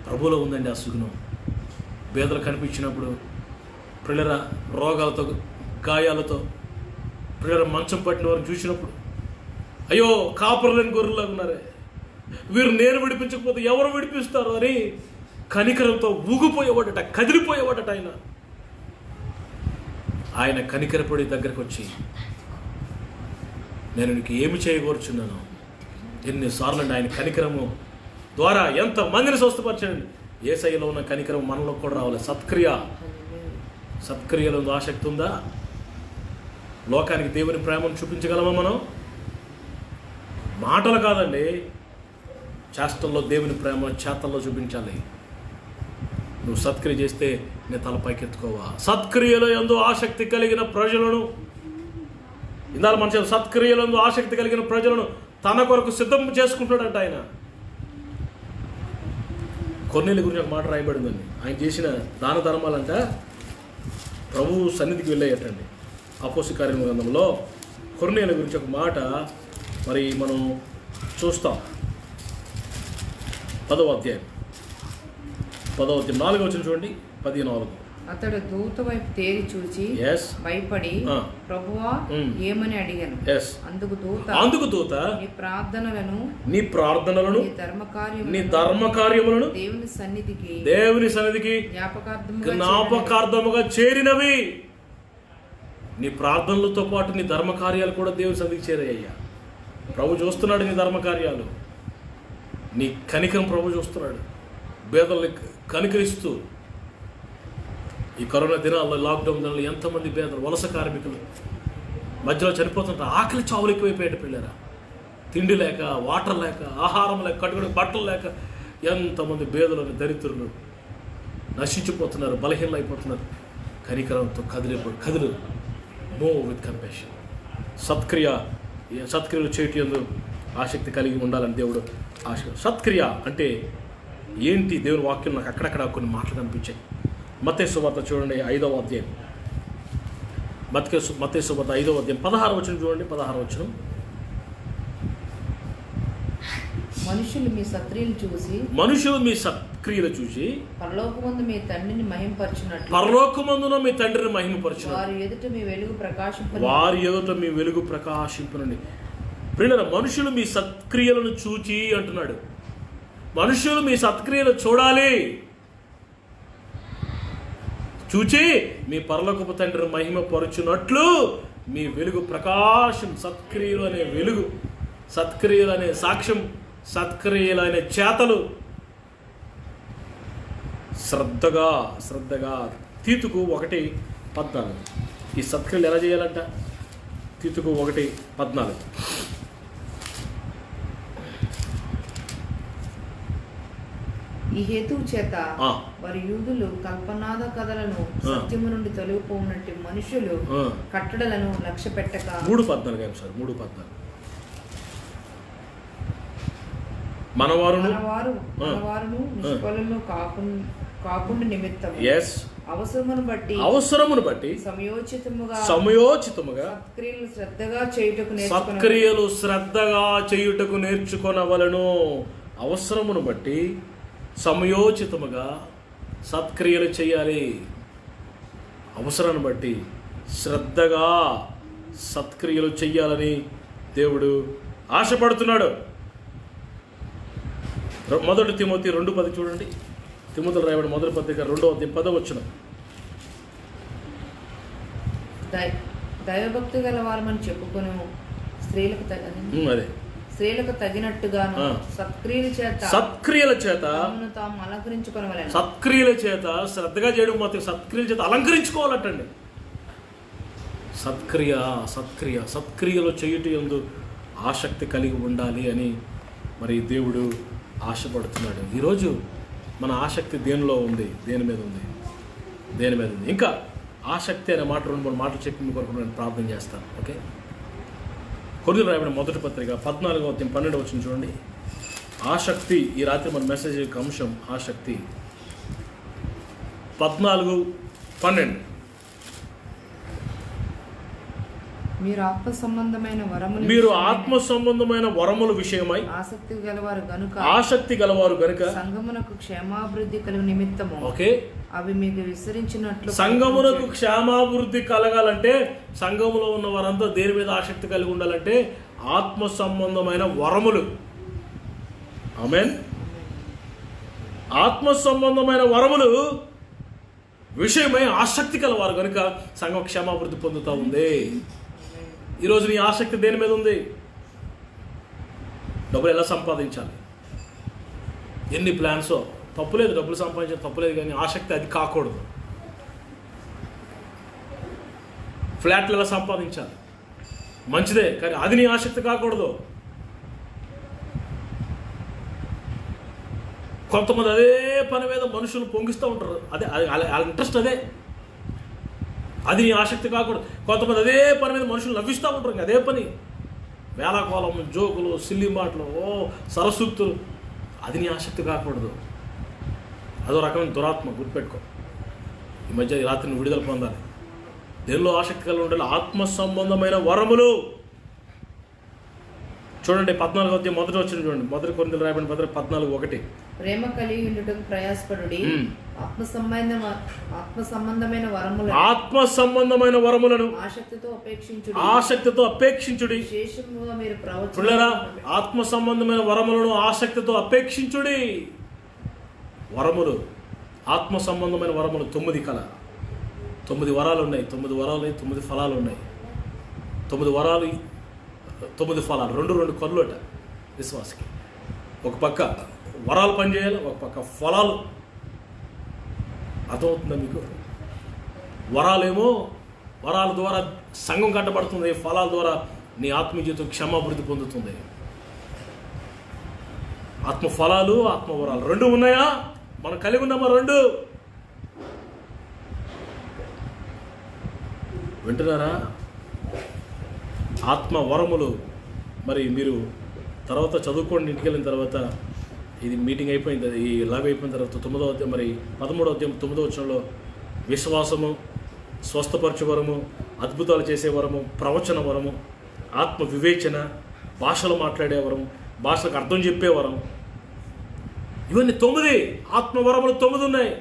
ప్రభువులో ఉందండి ఆ సుగుణం. పేదలు కనిపించినప్పుడు, పిల్లల రోగాలతో, గాయాలతో, పిల్లల మంచం పట్టిన వారిని చూసినప్పుడు, అయ్యో కాపరులేని గొర్రెలాగా ఉన్నారే, వీరు నేను విడిపించకపోతే ఎవరు విడిపిస్తారు అని కనికరంతో ఊగిపోయేవాడట, కదిలిపోయేవాడట. ఆయన కనికరపడి దగ్గరకు వచ్చి, నేను నీకు ఏమి చేయకూర్చున్నాను. ఎన్నిసార్లు అండి ఆయన కనికరము ద్వారా ఎంతమందిని స్వస్థపరచండి. యేసయ్యలో ఉన్న కనికరం మనలో కూడా రావాలి. సత్క్రియలో ఆసక్తి ఉందా? లోకానికి దేవుని ప్రేమను చూపించగలమా మనం? మాటలు కాదండి, చేష్టల్లో దేవుని ప్రేమ చేతల్లో చూపించాలి. నువ్వు సత్క్రియ చేస్తే నీ తల పైకెత్తుకోవా. సత్క్రియలో ఎందు ఆసక్తి కలిగిన ప్రజలను, ఇందాక మన సత్క్రియలో ఎందు ఆసక్తి కలిగిన ప్రజలను తన కొరకు సిద్ధం చేసుకుంటాడంట ఆయన. కొర్నేలి గురించి ఒక మాట రాయబడిందండి. ఆయన చేసిన దాన ధర్మాలంట ప్రభువు సన్నిధికి వెళ్ళేయటండి. అపోస్తలుల కార్యముల గ్రంథంలో కొర్నేలి గురించి ఒక మాట మరి మనం చూస్తాం. 10వ అధ్యాయం 4వ వచనం చూడండి. 14. అతడు దూత వైపు తేరి చూచి భయపడి ప్రభువా ఏమని అడిగాను. అందుకు దూత నీ ప్రార్థనలను నీ ధర్మకార్యములను దేవుని సన్నిధికి జ్ఞాపకార్థముగా చేరినవి. నీ ప్రార్థనలతో పాటు నీ ధర్మకార్యాలు కూడా దేవుని సన్నిధికి చేరాయ్యా. ప్రభు చూస్తున్నాడు నీ ధర్మకార్యాలు, నీ కనికరం ప్రభు చూస్తున్నాడు. పేదల్ని కనికరిస్తూ ఈ కరోనా దినాల్లో, లాక్డౌన్ దినాల్లో ఎంతమంది పేదలు, వలస కార్మికులు మధ్యలో చనిపోతుంటారు. ఆకలి చావులు ఎక్కువైపోయాడు పిల్లరా. తిండి లేక, వాటర్ లేక, ఆహారం లేక, కట్టుకునే బట్టలు లేక ఎంతమంది పేదలు, దరిద్రులు నశించిపోతున్నారు, బలహీనలు అయిపోతున్నారు. కనికరంతో కదులు. Move with compassion. సత్క్రియలు చేయటందు ఆసక్తి కలిగి ఉండాలని దేవుడు ఆశ. సత్క్రియ అంటే ఏంటి? దేవుని వాక్యం నాకు అక్కడక్కడ కొన్ని మాటలు కనిపించాయి. మత్తయి సువార్త చూడండి 5వ అధ్యాయం. మత్తయి సువార్త 5వ అధ్యాయం 16వ వచనం చూడండి. 16వ వచనం. మనుషులు మీ సత్క్రియలు చూసి పరలోకమందు మీ తండ్రిని మహిమపరచునట్లు వారి ఎదుట మీ వెలుగు ప్రకాశింపునండి. ప్రియులారా, మనుషులు మీ సత్క్రియలను చూచి అంటున్నాడు. మనుషులు మీ సత్క్రియలు చూడాలి. చూచి మీ పరలోకపు తండ్రిని మహిమపరచునట్లు మీ వెలుగు ప్రకాశం. సత్క్రియలు అనే వెలుగు, సత్క్రియలు అనే సాక్ష్యం, సత్క్రియలు అనే చేతలు శ్రద్ధగా తీతుకు 1:14. ఈ సత్క్రియలు ఎలా చేయాలంట? తీతుకు 1:14. ఈ హేతువు చేత వారి యూదులు కల్పనాద కథలను సత్యము నుండి తొలగిపోనట్టు మనుషులు కట్టడలను లక్ష్య పెట్టక. 3:14 మనవారును నిష్ఫలులను కాకుండా నిమిత్తం అవసరమును బట్టి సమయోచితముగా సత్క్రియలు శ్రద్ధగా చేయుటకు నేర్చుకొనవలెను. అవసరమును బట్టి సమయోచితముగా సత్క్రియలు చేయాలి. అవసరాన్ని బట్టి శ్రద్ధగా సత్క్రియలు చెయ్యాలని దేవుడు ఆశపడుతున్నాడు. 1 తిమోతి 2:10 చూడండి. తిమోతిలో రాయబడిన 1వ పత్రిక 2వ అధ్యాయం 10వ వచనం. దైవభక్తి గల వారమని చెప్పుకొని స్త్రీలకు తగినట్టుగాను సత్క్రియల చేత తాము అలంకరించుకోవాలి. సత్క్రియల చేత శ్రద్ధగా చేయడం మాత్రం సత్క్రియల చేత అలంకరించుకోవాలటండి. సత్క్రియలు చేయుట యందు ఆసక్తి కలిగి ఉండాలి అని మరి దేవుడు ఆశపడుతున్నాడు. ఈరోజు మన ఆసక్తి దేనిలో ఉంది? దేని మీద ఉంది? ఇంకా ఆసక్తి అనే మాట 2-3 మాటలు చెప్పి మీ కొరకు నేను ప్రార్థన చేస్తాను. ఓకే, కొరింథీయులకు రాయబడిన మొదటి పత్రిక 14వ అధ్యాయం 12వ వచనం చూడండి. ఆసక్తి, ఈ రాత్రి మన మెసేజ్ యొక్క అంశం ఆసక్తి. 14:12. మీరు ఆత్మ సంబంధమైన వరముల విషయమై ఆసక్తి గలవారు గనుక సంఘమునకు క్షేమాభివృద్ధి కలుగు నిమిత్తము. ఓకే, అవి మీకు విస్తరించినట్లు. సంఘమునకు క్షేమాభివృద్ధి కలగాలంటే, సంఘములో ఉన్న వారంతా దేని మీద ఆసక్తి కలిగి ఉండాలంటే ఆత్మ సంబంధమైన వరములు. ఆమేన్. ఆత్మ సంబంధమైన వరములు విషయమై ఆసక్తి కలవారు కనుక సంఘం క్షేమాభివృద్ధి పొందుతూ ఉంది. ఈరోజు నీ ఆసక్తి దేని మీద ఉంది? డబ్బులు ఎలా సంపాదించాలి, ఎన్ని ప్లాన్సో. తప్పులేదు, డబ్బులు సంపాదించడం తప్పులేదు, కానీ ఆసక్తి అది కాకూడదు. ఫ్లాట్లు ఎలా సంపాదించాలి మంచిదే, కానీ అది నీ ఆసక్తి కాకూడదు. కొంతమంది అదే పని మీద మనుషులు పొంగిస్తూ ఉంటారు, అదే వాళ్ళ ఇంట్రెస్ట్ అదే, అది నీ ఆసక్తి కాకూడదు. కొంతమంది అదే పని మీద మనుషులు నవ్విస్తూ ఉంటారు, ఇంకా అదే పని, వేళాకోళం, జోకులు, సిల్లి మాటలు, సరసూక్తులు, అది నీ ఆసక్తి కాకూడదు. అదో రకమైన దురాత్మ, గుర్తుపెట్టుకో. ఈ మధ్య ఈ రాత్రిని విడుదల పొందాలి. దేనిలో ఆసక్తి కలిగి ఉండాలి? ఆత్మ సంబంధమైన వరములు. చూడండి 14వ అధ్యాయం మొదటి వచనం చూడండి. మొదటి కొరింథీయులకు రాయబడిన పత్రిక 14:1. ప్రేమ కలిగి ఉండుటకు ప్రయాసపడుడి, ఆత్మ సంబంధమైన వరములను ఆసక్తితో అపేక్షించుడి. ఆత్మ సంబంధమైన వరములను ఆసక్తితో అపేక్షించుడి. వరములు, ఆత్మ సంబంధమైన వరములు 9 కల. 9 వరాలు ఉన్నాయి, 9 వరాలు, 9 ఫలాలు ఉన్నాయి. 9 వరాలు, 9 ఫలాలు, 2 కళ్ళు అట విశ్వాసకి. ఒక పక్క వరాలు పనిచేయాలి, ఒక పక్క ఫలాలు. అర్థమవుతుందా మీకు? వరాల ద్వారా సంఘం కట్టబడుతుంది, ఫలాల ద్వారా నీ ఆత్మీయ జీవితం క్షమాభివృద్ధి పొందుతుంది. ఆత్మ ఫలాలు, ఆత్మ వరాలు 2 ఉన్నాయా? మనం కలిగి ఉన్నామా 2? వింటున్నారా? ఆత్మ వరములు. మరి మీరు తర్వాత చదువుకోండి, ఇంటికి వెళ్ళిన తర్వాత. ఇది మీటింగ్ అయిపోయింది, అది ఈ లాగ్ అయిపోయిన తర్వాత 9వ అధ్యాయం, మరి 13వ అధ్యాయం 9వ వచనంలో విశ్వాసము, స్వస్థపరచు వరము, అద్భుతాలు చేసే వరము, ప్రవచన వరము, ఆత్మ వివేచన, భాషలు మాట్లాడే వరం, భాషలకు అర్థం చెప్పే వరం, ఇవన్నీ 9. ఆత్మ వరములు 9 ఉన్నాయి.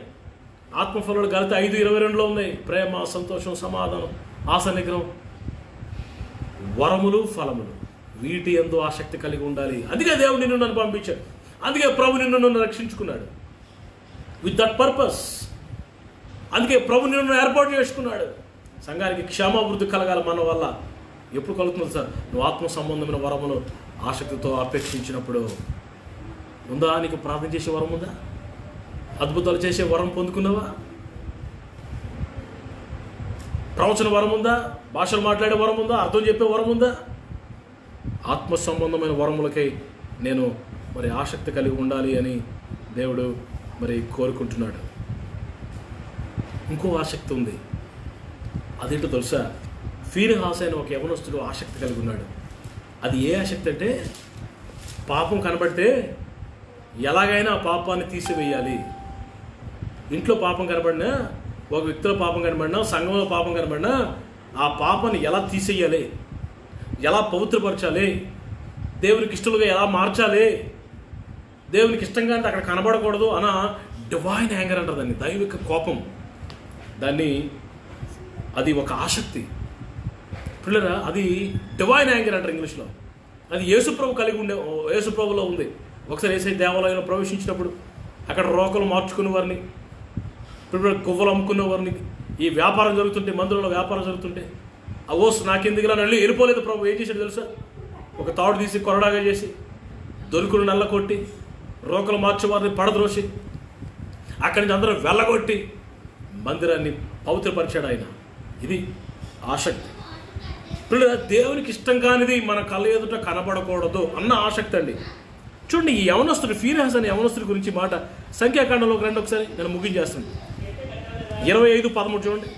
ఆత్మఫలాలు గలిత 5:22లో ఉన్నాయి. ప్రేమ, సంతోషం, సమాధానం, ఆశ నిగ్రహం. వరములు, ఫలములు, వీటి యందు ఆసక్తి కలిగి ఉండాలి. అందుకే దేవుడు నిన్ను నన్ను పంపించాడు, అందుకే ప్రభు నిన్ను నన్ను రక్షించుకున్నాడు. With that purpose. అందుకే ప్రభు నిన్ను ఏర్పాటు చేసుకున్నాడు. సంఘానికి క్షేమాభివృద్ధి కలగాలి మన వల్ల. ఎప్పుడు కలుగుతుంది సార్? నువ్వు ఆత్మ సంబంధమైన వరములు ఆసక్తితో అపేక్షించినప్పుడు. ఉందా నీకు ప్రార్థన చేసే వరం? ఉందా? అద్భుతాలు చేసే వరం పొందుకున్నావా? ప్రవచన వరం ఉందా? భాషలు మాట్లాడే వరం ఉందా? అర్థం చెప్పే వరం ఉందా? ఆత్మ సంబంధమైన వరములకై నేను మరి ఆసక్తి కలిగి ఉండాలి అని దేవుడు మరి కోరుకుంటున్నాడు. ఇంకో ఆసక్తి ఉంది, అదేంటో తెలుసా? ఫీనెహాసు అయిన ఒక యవనస్తుడు ఆసక్తి కలిగి ఉన్నాడు. అది ఏ ఆసక్తి అంటే, పాపం కనబడితే ఎలాగైనా ఆ పాపాన్ని తీసివేయాలి. ఇంట్లో పాపం కనబడినా, ఒక వ్యక్తిలో పాపం కనబడినా, సంఘంలో పాపం కనబడినా, ఆ పాపాన్ని ఎలా తీసేయాలి, ఎలా పవిత్రపరచాలి, దేవునికి ఇష్టలుగా ఎలా మార్చాలి, దేవునికి ఇష్టంగా అంటే అక్కడ కనబడకూడదు అన్న డివైన్ యాంగర్ అంటారు దాన్ని, దైవిక కోపం. దాన్ని అది ఒక ఆసక్తి పిల్లరా, అది డివైన్ యాంగర్ అంటారు ఇంగ్లీష్లో. అది యేసుప్రభు కలిగి ఉండే, యేసుప్రభులో ఉంది. ఒకసారి యేసయ్య దేవాలయంలో ప్రవేశించినప్పుడు అక్కడ రోకలు మార్చుకునే వారిని, గువ్వలు అమ్ముకునే వారిని, ఈ వ్యాపారం జరుగుతుంటే, మందులలో వ్యాపారం జరుగుతుంటే, ఆ ఓసు నాకెందుకు ఇలా వెళ్ళిపోలేదు ప్రభు. ఏం చేశాడు తెలుసా? ఒక తాడు తీసి కొరడాగా చేసి, దొరుకును నల్ల కొట్టి, రోకలు మార్చే వారిని పడద్రోసి, అక్కడి నుంచి అందరూ వెళ్ళగొట్టి మందిరాన్ని పవిత్రపరిచాడు ఆయన. ఇది ఆసక్తి పిల్లల. దేవునికి ఇష్టం కానిది మన కళ్ళ ఎదుట కనబడకూడదు అన్న ఆసక్తి అండి. చూడండి, ఈ యవనస్తుడు ఫీనెహాసు అనే యవనస్తుడి గురించి మాట సంఖ్యాకాండంలోకి రండి ఒకసారి, నేను ముగించేస్తాను. 25:13 చూడండి.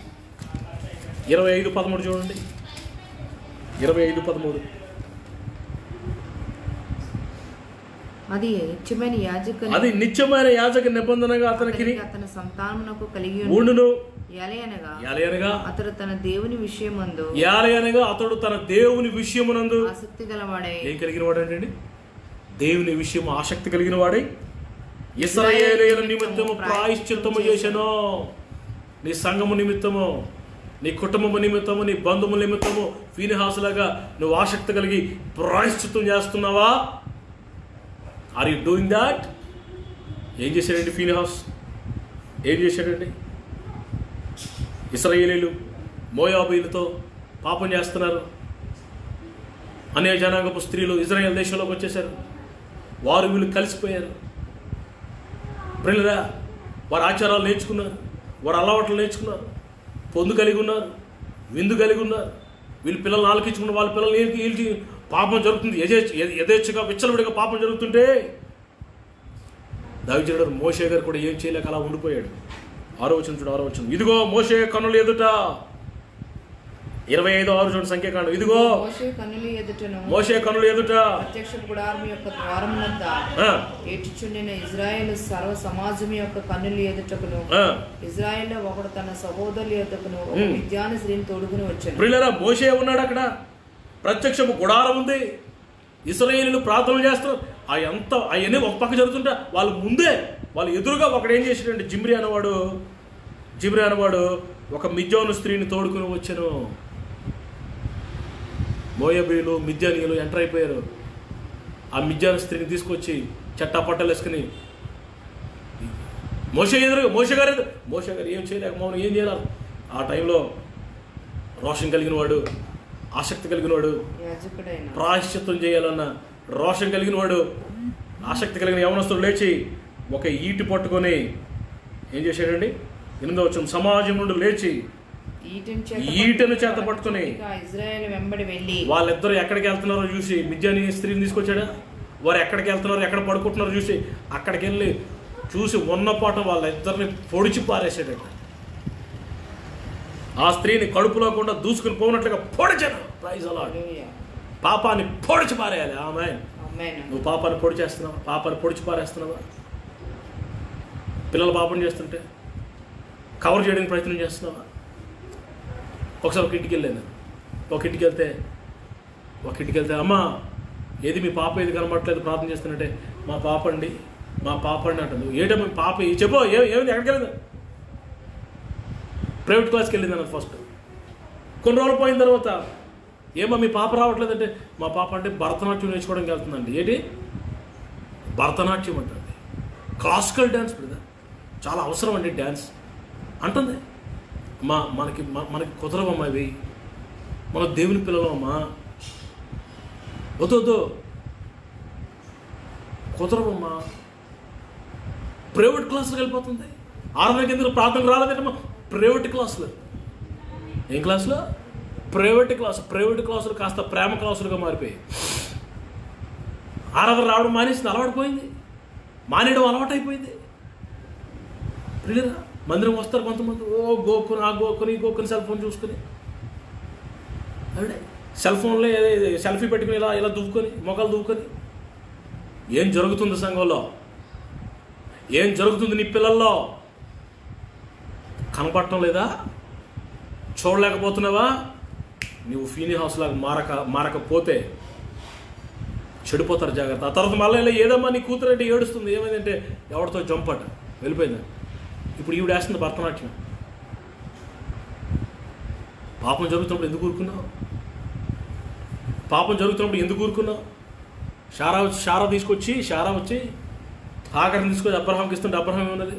25:13 చూడండి. 25:13. అది నిత్యమైన యాజక నిబంధనగా అతనికి అతని సంతానమునకు కలిగి ఉండును. యాలయనగా అతడు తన దేవుని విషయమందు ఆసక్తి గలవాడై. ఏం కలిగిన వాడండి? దేవుని విషయం ఆసక్తి కలిగిన వాడై ఇశ్రాయేలీయుల నిమిత్తము ప్రాయశ్చిత్తము చేసెను. నీ సంఘము నిమిత్తము, నీ కుటుంబము నిమిత్తము, నీ బంధువుల నిమిత్తము ఫీనిహాసులాగా నువ్వు ఆసక్తి కలిగి ప్రాయశ్చిత్తం చేస్తున్నావా? Are you doing that? ఏం చేశాడండి ఫీనిహాస్? ఏం చేశాడండి? ఇశ్రాయేలీయులు మోయాబీలతో పాపం చేస్తున్నారు. అన్య జనాంగపు స్త్రీలు ఇజ్రాయెల్ దేశంలోకి వచ్చేసారు. వారు వీళ్ళు కలిసిపోయారు. ప్రియులారా, వారి ఆచారాలు నేర్చుకున్నారు, వారి అలవాట్లు నేర్చుకున్నారు, పొందు కలిగి ఉన్నారు, విందు కలిగి ఉన్నారు. వీళ్ళు పిల్లలు ఆలకించుకున్న వాళ్ళ పిల్లలు పాపం జరుగుతుంది. యథేచ్ఛగా విచ్చలవిడిగా పాపం జరుగుతుంటే దావీదు మోషే గారు కూడా ఏం చేయలేక అలా ఉండిపోయాడు. 6వ వచనం. ఇదిగో మోషే కన్నుల ఎదుట, 25:6 చూడండి సంఖ్యాకాండం. ఇదిగో మోషే కన్నుల ఎదుట ప్రత్యక్ష గుడారము యొక్క ద్వారమునొద్ద ఏడ్చుచుండిన ఇశ్రాయేలు సర్వ సమాజం యొక్క కన్నుల ఎదుటకును ఇశ్రాయేల్లో ఒకడు తన సహోదరుల ఎదుటకును మిద్యాను స్త్రీని తోడుకుని వచ్చాను. ప్రియులారా, మోషే ఉన్నాడు అక్కడ. ప్రత్యక్షము గుడారం ఉంది. ఇశ్రాయేలీయులు ప్రార్థనలు చేస్తారు. అవన్నీ ఒక పక్క జరుగుతుంటే వాళ్ళు ఎదురుగా ఒకడు ఏం చేసాడంటే జిమ్రీ అనేవాడు ఒక మిద్యాను స్త్రీని తోడుకుని వచ్చాను. మోయాబీయులు మిద్యానీయులు ఎంటర్ అయిపోయారు. ఆ మిద్యాను స్త్రీని తీసుకొచ్చి చట్టాపట్టలు వేసుకుని మోషే గారు ఏం చేయలేక మౌనం ఏం చేయాలి? ఆ టైంలో రోషం కలిగిన వాడు, ఆసక్తి కలిగిన వాడు, ప్రాయశ్చిత్తం చేయాలన్న రోషం కలిగిన వాడు, ఆసక్తి కలిగిన యవనస్తుడు లేచి ఒక ఈటి పట్టుకొని ఏం చేశాడండి? 8వ వచనం. సమాజం నుండి లేచి ఈటను చేత పట్టుకుని వాళ్ళిద్దరు ఎక్కడికి వెళ్తున్నారో చూసి మిద్యానీ స్త్రీని తీసుకొచ్చాడా? వారు ఎక్కడికి వెళ్తున్నారో, ఎక్కడ పడుకుంటున్నారో చూసి అక్కడికి వెళ్ళి చూసి ఉన్నపాటు వాళ్ళిద్దరిని పొడిచి పారేసాడట. ఆ స్త్రీని కడుపులో కూడా దూసుకుని పోనట్లుగా పొడిచాను. ప్రైజ్ అలాడ్. పాపాన్ని పొడిచి పారేయాలి. ఆమేన్. నువ్వు పాపాన్ని పొడిచి పారేస్తున్నావా? పిల్లలు పాపం చేస్తుంటే కవర్ చేయడానికి ప్రయత్నం చేస్తున్నావా? ఒకసారి ఒక ఇంటికి వెళ్ళాను. ఒక ఇంటికి వెళ్తే అమ్మ ఏది మీ పాప ఏది కనబడట్లేదు ప్రార్థన చేస్తున్నట్టే, మా పాప అండి అంటుంది. ఏటమ్మా మీ పాప చెప్పు, ఏమైంది? ఎక్కడికి వెళ్ళింది? ప్రైవేట్ క్లాస్కి వెళ్ళింది అన్నది ఫస్ట్. కొన్ని రోజులు పోయిన తర్వాత ఏమో మీ పాప రావట్లేదంటే, మా పాప అంటే భరతనాట్యం నేర్చుకోవడానికి వెళ్తుందండి. ఏంటి భరతనాట్యం అంటుంది? క్లాసికల్ డ్యాన్స్ బ్రదర్, చాలా అవసరం అండి డ్యాన్స్ అంటుంది. మనకి కుదరవమ్మా ఇవి, మన దేవుని పిల్లలమ్మా, వద్దు కుదరవమ్మా. ప్రైవేట్ క్లాసులకు వెళ్ళిపోతుంది. 6 కింద ప్రార్థనకు రాలేదంటమ్మా. ప్రైవేట్ క్లాసులు. ఏం క్లాసులు? ప్రైవేట్ క్లాసులు కాస్త ప్రేమ క్లాసులుగా మారిపోయాయి. 6 రావడం మానేసింది, అలవాటు అయిపోయింది. ప్రియులారా, మందిరం వస్తారు కొంతమంది, గోక్కుని సెల్ ఫోన్ చూసుకుని, సెల్ ఫోన్లో సెల్ఫీ పెట్టుకుని ఇలా దువ్వుకొని, మొక్కలు దువ్వుకొని. ఏం జరుగుతుంది సంఘంలో? ఏం జరుగుతుంది నీ పిల్లల్లో? కనపడటం లేదా? చూడలేకపోతున్నావా? నువ్వు ఫీనిహాస్ లాగా మారకపోతే చెడిపోతారు. జాగ్రత్త. ఆ తర్వాత మళ్ళీ ఏదమ్మా నీ కూతురు అంటే ఏడుస్తుంది. ఏమైందంటే ఎవరితో జంపట వెళ్ళిపోయింది. ఇప్పుడు ఈవిడ వేస్తుంది భరతనాట్యం. పాపం జరుగుతున్నప్పుడు ఎందుకు ఊరుకున్నావు? షారా వచ్చి ఆఖరిని తీసుకొచ్చి అబ్రహాంకి ఇస్తుంటే అబ్రహాం ఏమన్నది?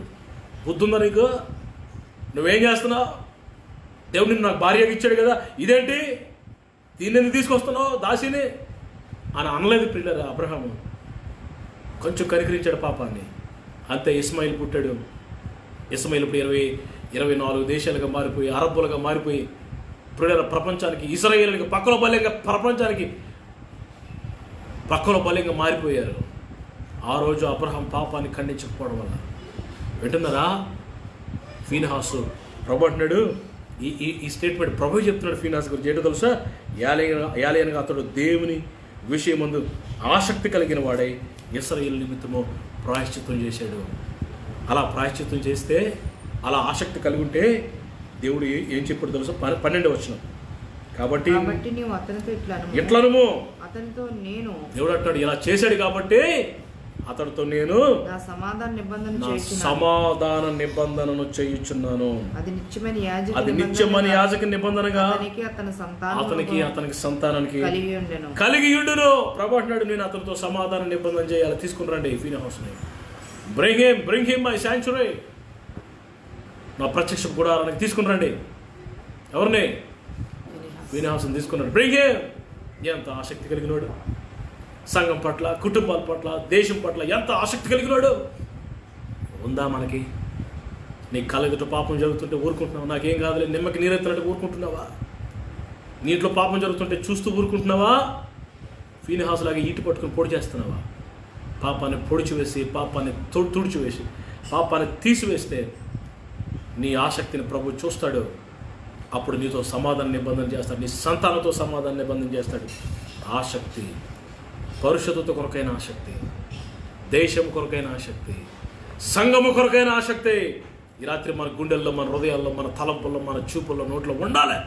బుద్ధి ఉందా నీకు? నువ్వేం చేస్తున్నావు? దేవుడు నిన్ను నాకు భార్యగా ఇచ్చాడు కదా, ఇదేంటి దీన్ని ఎందుకు తీసుకొస్తున్నావు దాసిని అని అనలేదు పిల్లలు. అబ్రహాము కొంచెం కనికరించాడు పాపాన్ని. అంతే ఇస్మాయిల్ పుట్టాడు. ఇస్మాయిల్ ఇప్పుడు 24 దేశాలుగా మారిపోయి, అరబ్బులుగా మారిపోయి, పిల్లల ప్రపంచానికి, ఇశ్రాయేలుకి పక్కలో బల్యంగా మారిపోయారు. ఆ రోజు అబ్రహాం పాపాన్ని ఖండించకపోవడం వల్ల. వింటున్నారా? ఫీనిహాసు ప్రభు అంటున్నాడు, ఈ స్టేట్మెంట్ ప్రభు చెప్తున్నాడు ఫీనాస్ గురించి. ఏంటో తెలుసా? యాలయనగా అతడు దేవుని విషయమందు ఆసక్తి కలిగిన వాడై ఇశ్రాయేలు నిమిత్తము ప్రాయశ్చిత్తం చేశాడు. అలా ప్రాయశ్చిత్తం చేస్తే, అలా ఆసక్తి కలిగి ఉంటే దేవుడు ఏం చెప్పాడు తెలుసా? 12వ వచనం. కాబట్టి నీవు అతనితో ఇట్లనుము, అతనితో నేను, దేవుడు అంటాడు ఇలా చేశాడు కాబట్టి అతడితో నేను నా సమాధాన నిబంధనను చేయుచున్నాను. అది నిత్యమైన యాజక నిబంధనగా అతనికి సంతానానికి కలిగి ఉండును. ప్రభు అంటున్నాడు నేను అతనితో సమాధాన నిబంధన చేయాలి. తీసుకుని రండి ఫీనెహాస్ ని, బ్రింగ్ హిమ్ మై శాంక్చురీ, నా ప్రత్యక్ష గుడారానికి తీసుకుని రండి. ఎవరిని? ఫీనెహాస్ ని తీసుకున్నాడు. Bring him. ఎంత ఆసక్తి కలిగినాడు సంఘం పట్ల, కుటుంబాల పట్ల, దేశం పట్ల ఎంత ఆసక్తి కలిగినాడు. ఉందా మనకి? నీ కళ్ళ ఎదుట పాపం జరుగుతుంటే ఊరుకుంటున్నావా? నాకేం కాదులే, నిమ్మకి నీరెత్తినట్టు ఊరుకుంటున్నావా? నీటిలో పాపం జరుగుతుంటే చూస్తూ ఊరుకుంటున్నావా? ఫీనెహాస్ లాగా ఈటి పట్టుకుని పొడి చేస్తున్నావా? పాపాన్ని పొడిచివేసి, పాపాన్ని తుడిచివేసి, పాపాన్ని తీసివేస్తే నీ ఆసక్తిని ప్రభు చూస్తాడు. అప్పుడు నీతో సమాధాన నిబంధన చేస్తాడు, నీ సంతానంతో సమాధాన నిబంధన చేస్తాడు. ఆసక్తి, పరిశుద్ధత కొరకైన ఆసక్తి, దేశం కొరకైన ఆసక్తి, సంఘము కొరకైన ఆసక్తి ఈ రాత్రి మన గుండెల్లో, మన హృదయాల్లో, మన తలంపుల్లో, మన చూపుల్లో, నోట్లో ఉండాలి.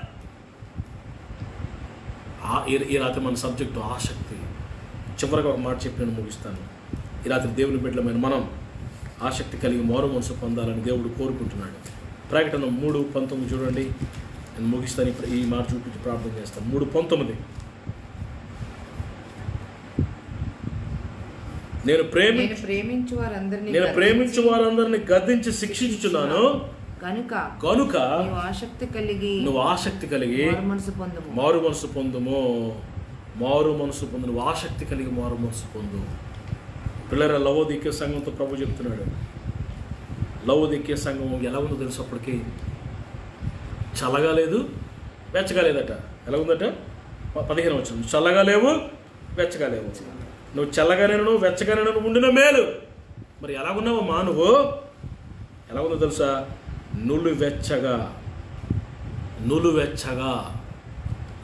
ఈ రాత్రి మన సబ్జెక్టు ఆసక్తి. చివరిగా ఒక మాట చెప్పి నేను ముగిస్తాను. ఈ రాత్రి దేవుని బిడ్డలమైన మనం ఆసక్తి కలిగి మారు మనసు పొందాలని దేవుడు కోరుకుంటున్నాడు. ప్రకటన 3:19 చూడండి. నేను ముగిస్తాను, ఇప్పుడు ఈ మాట చూపించి ప్రార్థన చేస్తాను. 3:19 నేను ప్రేమించు వారందరిని గద్దించి శిక్షించుచున్నాను గనుక నువ్వు ఆసక్తి కలిగి మారు మనసు పొందుము. నువ్వు ఆసక్తి కలిగి మారు మనసు పొందు. పిల్లల లవోదికీయ సంఘంతో ప్రభు చెప్తున్నాడు. లవోదికీయ సంఘం ఎలా ఉందో తెలుసు? అప్పటికి చల్లగా లేదు, వెచ్చగా లేదట. ఎలా ఉందట? 15 వచ్చింది. చల్లగా లేవు, వెచ్చగా లేవు. నువ్వు చల్లగానేను వెచ్చగానే ఉండిన మేలు. మరి ఎలా ఉన్నావమ్మా నువ్వు? ఎలా ఉందో తెలుసా? నులువెచ్చగా,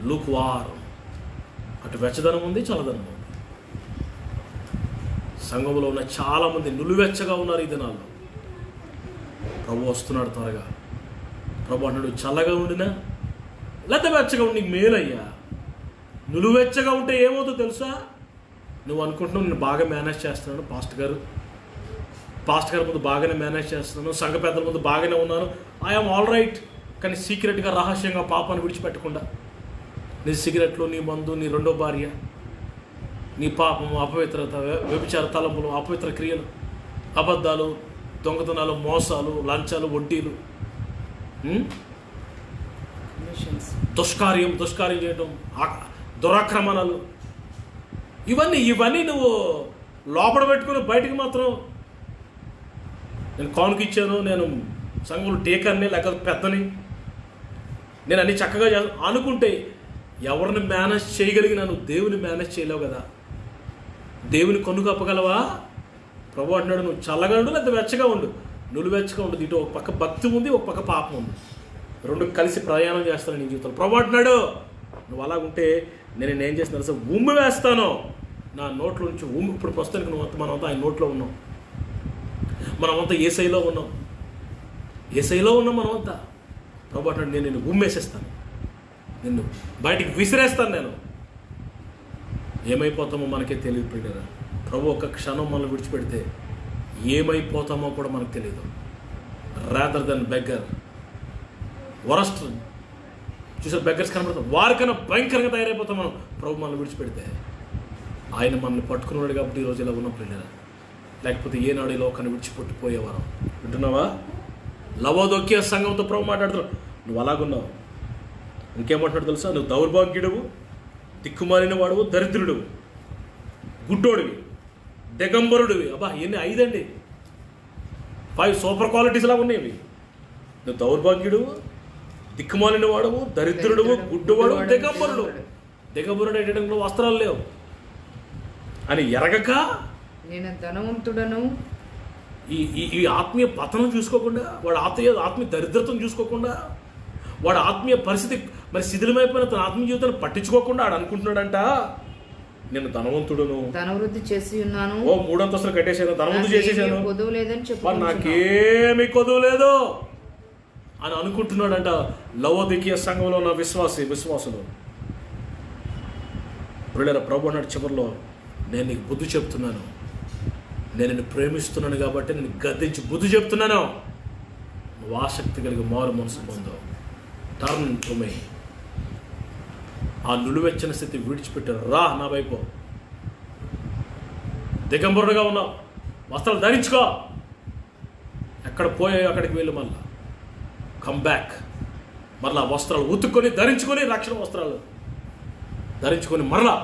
లుక్వార్. అటు వెచ్చదనం ఉంది, చల్లదనం ఉంది. సంఘంలో ఉన్న చాలామంది నులువెచ్చగా ఉన్నారు ఈ దినాల్లో. ప్రభు వస్తున్నాడు త్వరగా. ప్రభు అన్నాడు చల్లగా ఉండినా లేకపోతే వెచ్చగా ఉండి మేలయ్యా. నులువెచ్చగా ఉంటే ఏమవుతుందో తెలుసా? నువ్వు అనుకుంటున్నావు నేను బాగా మేనేజ్ చేస్తున్నాను, పాస్ట్ గారి ముందు బాగానే మేనేజ్ చేస్తున్నాను, సంఘ పెద్దల ముందు బాగానే ఉన్నాను, ఐఎమ్ ఆల్ రైట్. కానీ సీక్రెట్గా, రహస్యంగా పాపాన్ని విడిచిపెట్టకుండా నీ సిగరెట్లు, నీ మందు, నీ రెండో భార్య, నీ పాపము, అపవిత్రత, వ్యభిచార తలంపులు, అపవిత్ర క్రియలు, అబద్ధాలు, దొంగతనాలు, మోసాలు, లంచాలు, వడ్డీలు, దుష్కార్యం చేయటం, దురాక్రమణలు, ఇవన్నీ నువ్వు లోపల పెట్టుకుని బయటికి మాత్రం నేను కానుక ఇచ్చాను, నేను సంఘంలో టేకర్ని లేకపోతే పెద్దని, నేను అన్ని చక్కగా అనుకుంటే ఎవరిని మేనేజ్ చేయగలిగినా నువ్వు దేవుని మేనేజ్ చేయలేవు కదా. దేవుని కొనుక్కు కప్పగలవా? ప్రభు అంటున్నాడు నువ్వు చల్లగా ఉండు లేదా వెచ్చగా ఉండు. నువ్వు వెచ్చగా ఉండదు. ఇటు ఒక పక్క భక్తి ఉంది, ఒక పక్క పాపం ఉంది. రెండు కలిసి ప్రయాణం చేస్తాను నీ జీవితంలో. ప్రభు అంటున్నాడు నువ్వు అలా ఉంటే నేను ఏం చేస్తున్నాను సార్, ఉమ్మి వేస్తాను నా నోట్లో నుంచి. ఉమ్మి ఇప్పుడు ప్రస్తుతానికి మనమంతా ఆయన నోట్లో ఉన్నాం, మనమంతా ఏసైలో ఉన్నాం మనమంతా. ప్రభు అంటున్నాడు నేను నిన్ను ఉమ్మేసేస్తాను, నిన్ను బయటికి విసిరేస్తాను. నేను ఏమైపోతామో మనకే తెలియదు ప్రియులారా. ప్రభు ఒక క్షణం మనం విడిచిపెడితే ఏమైపోతామో కూడా మనకు తెలియదు. రాదర్ దెన్ బెగ్గర్, వరస్ట్ చూసారు బెగ్గర్స్ కనబడతాం, వారికన్నా భయంకరంగా తయారైపోతాం మనం ప్రభు మనల్ని విడిచిపెడితే. ఆయన మనల్ని పట్టుకున్నాడు కాబట్టి ఈరోజు ఇలా ఉన్నాం ప్రియులారా. లేకపోతే ఏనాడు ఈ లోకాన్ని విడిచిపెట్టిపోయేవారం. వింటున్నావా? లవోదికీయ సంఘంతో ప్రభు మాట్లాడుతున్నావు. నువ్వు అలాగున్నావు. ఇంకేమంటున్నాడు తెలుసా? నువ్వు దౌర్భాగ్యుడువు, దిక్కుమాలిన వాడువు, దరిద్రుడువు, గుడ్డోడివి, దిగంబరుడివి. అబ్బా ఎన్ని 5 అండి, 5 సూపర్ క్వాలిటీస్ లాగా ఉన్నాయి. నువ్వు దౌర్భాగ్యుడువు, దిక్కుమాలిన వాడువు, దరిద్రుడువు, గుడ్డువాడు, దిగంబరుడు. దిగంబరుడు ఏంటంటే వస్త్రాలు లేవు అని ఎరగక, నేను ధనవంతుడను, ఈ ఆత్మీయ పతనం చూసుకోకుండా, వాడు ఆత్మీయ దరిద్రతను చూసుకోకుండా, వాడు ఆత్మీయ పరిస్థితి మరి శిథిలమైపోయిన తన ఆత్మీయ జీవితాన్ని పట్టించుకోకుండా ఆడు అనుకుంటున్నాడంట, నేను ధనవంతుడును, ధనవృద్ధి చేసి ఉన్నాను, 3 అంతస్తులు కట్టేశాను, ధనవృద్ధి చేసేసాను, కొదువు లేదని చెప్పి నాకేమీ కొదువు లేదు అని అనుకుంటున్నాడంట లవోదికీయ సంఘంలో ఉన్న విశ్వాసులు. ప్రియులారా, ప్రభు అన్నాడు చివరిలో, నేను నీకు బుద్ధి చెప్తున్నాను, నేను నిన్ను ప్రేమిస్తున్నాను కాబట్టి నేను గద్దించి బుద్ధి చెప్తున్నాను, నువ్వు ఆసక్తి కలిగి మారు మనసు పొందు, టర్న్ టు మీ, ఆ నులువెచ్చని స్థితి విడిచిపెట్టారు, రా నా వైపు, దిగంబరుడుగా ఉన్నావు, వస్త్రాలు ధరించుకో, ఎక్కడ పోయాయో అక్కడికి వెళ్ళి మళ్ళా కమ్ బ్యాక్, మరలా వస్త్రాలు ఉతుక్కొని ధరించుకొని, రక్షణ వస్త్రాలు ధరించుకొని మరలా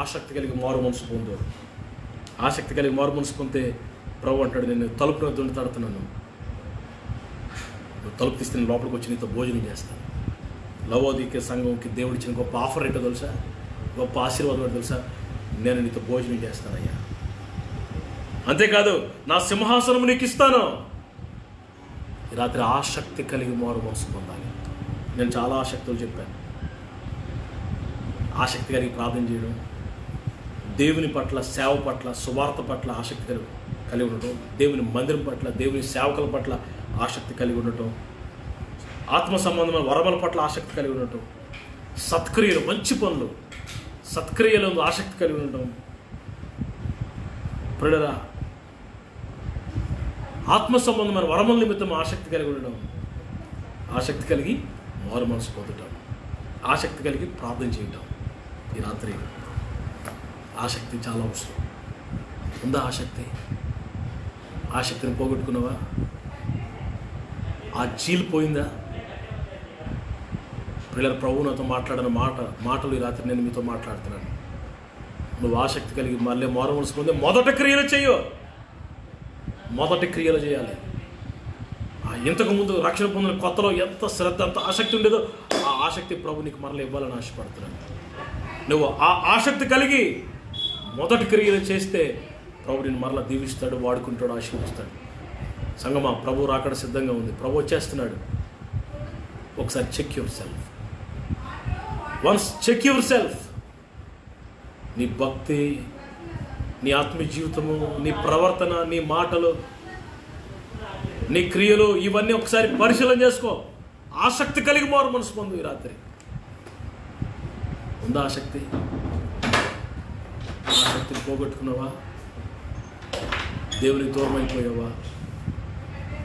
ఆసక్తి కలిగి మారు మనసు పొందు. ఆసక్తి కలిగి మారు మనసు పొందితే ప్రభు అంటాడు, నేను తలుపున దుండి తడుతున్నాను, నువ్వు తలుపు తీస్తే నేను లోపలికి వచ్చి నీతో భోజనం చేస్తాను. లవోదికీయ సంఘంకి దేవుడు ఇచ్చిన గొప్ప ఆఫర్ ఏంటో తెలుసా, గొప్ప ఆశీర్వాదం ఏంటో తెలుసా, నేను నీతో భోజనం చేస్తానయ్యా, అంతేకాదు నా సింహాసనం నీకు ఇస్తాను. ఈ రాత్రి ఆసక్తి కలిగి మారు మనసు పొందాలి. నేను చాలా ఆసక్తులు చెప్పాను. ఆసక్తి కలిగి ప్రార్థన చేయడం, దేవుని పట్ల, సేవ పట్ల, సువార్త పట్ల ఆసక్తి కలిగి ఉండటం, దేవుని మందిరం పట్ల, దేవుని సేవకుల పట్ల ఆసక్తి కలిగి ఉండటం, ఆత్మ సంబంధమైన వరముల పట్ల ఆసక్తి కలిగి ఉండటం, సత్క్రియలు, మంచి పనులు, సత్క్రియలు ఆసక్తి కలిగి ఉండటం. ప్రియులారా, ఆత్మ సంబంధమైన వరముల నిమిత్తం ఆసక్తి కలిగి ఉండడం, ఆసక్తి కలిగి మారు మనసు పొందటం, ఆసక్తి కలిగి ప్రార్థన చేయటం. ఈ రాత్రి ఆసక్తి చాలా అవసరం. ఉందా ఆసక్తి? ఆసక్తిని పోగొట్టుకున్నావా? ఆ చీలిపోయిందా? పిల్లల ప్రభు నాతో మాట్లాడిన మాటలు ఈ రాత్రి నేను మీతో మాట్లాడుతున్నాను. నువ్వు ఆసక్తి కలిగి మళ్ళీ మారు మనసు పొంది మొదటి క్రియలు చేయాలి. ఇంతకు ముందు రక్షణ పొందిన కొత్తలో ఎంత శ్రద్ధ, అంత ఆసక్తి ఉండేదో ఆ ఆసక్తి ప్రభు నీకు మరలా ఇవ్వాలని ఆశపడుతున్నాను. నువ్వు ఆ ఆసక్తి కలిగి మొదటి క్రియలు చేస్తే ప్రభు నేను మరలా దీవిస్తాడు, వాడుకుంటాడు, ఆశీర్వదిస్తాడు. సంగమా, ప్రభు రాకడ సిద్ధంగా ఉంది, ప్రభు వచ్చేస్తున్నాడు. ఒకసారి check yourself. Once check yourself. నీ భక్తి, నీ ఆత్మీయ జీవితము, నీ ప్రవర్తన, నీ మాటలు, నీ క్రియలు, ఇవన్నీ ఒకసారి పరిశీలన చేసుకో. ఆసక్తి కలిగి మారు మనసు పొందు. ఈ రాత్రి ఉందా ఆసక్తి? ఆసక్తిని పోగొట్టుకున్నావా? దేవునికి దూరం అయిపోయావా?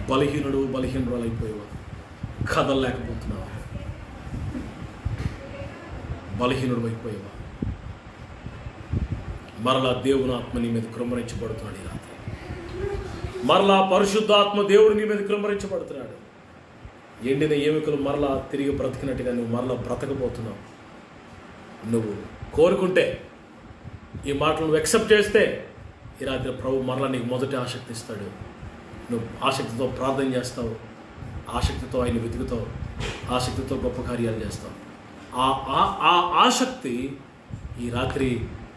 బలహీనురాలు అయిపోయావా? కదలలేకపోతున్నావా? బలహీనుడు అయిపోయావా? మరలా దేవుని ఆత్మ నీ మీద కృమ్మరించబడుతున్నాడు. ఈ రాత్రి మరలా పరిశుద్ధాత్మ దేవుడు నీ మీద కృమ్మరించబడుతున్నాడు. ఎండిన ఎముకలు మరలా తిరిగి బ్రతికినట్టుగా నువ్వు మరలా బ్రతకబోతున్నావు. నువ్వు కోరుకుంటే, ఈ మాటలు నువ్వు యాక్సెప్ట్ చేస్తే, ఈ రాత్రి ప్రభు మరలా నీకు మొదటి ఆసక్తి ఇస్తాడు. నువ్వు ఆసక్తితో ప్రార్థన చేస్తావు, ఆసక్తితో ఆయన వెతుకుతావు, ఆసక్తితో గొప్ప కార్యాలు చేస్తావు. ఆ ఆసక్తి ఈ రాత్రి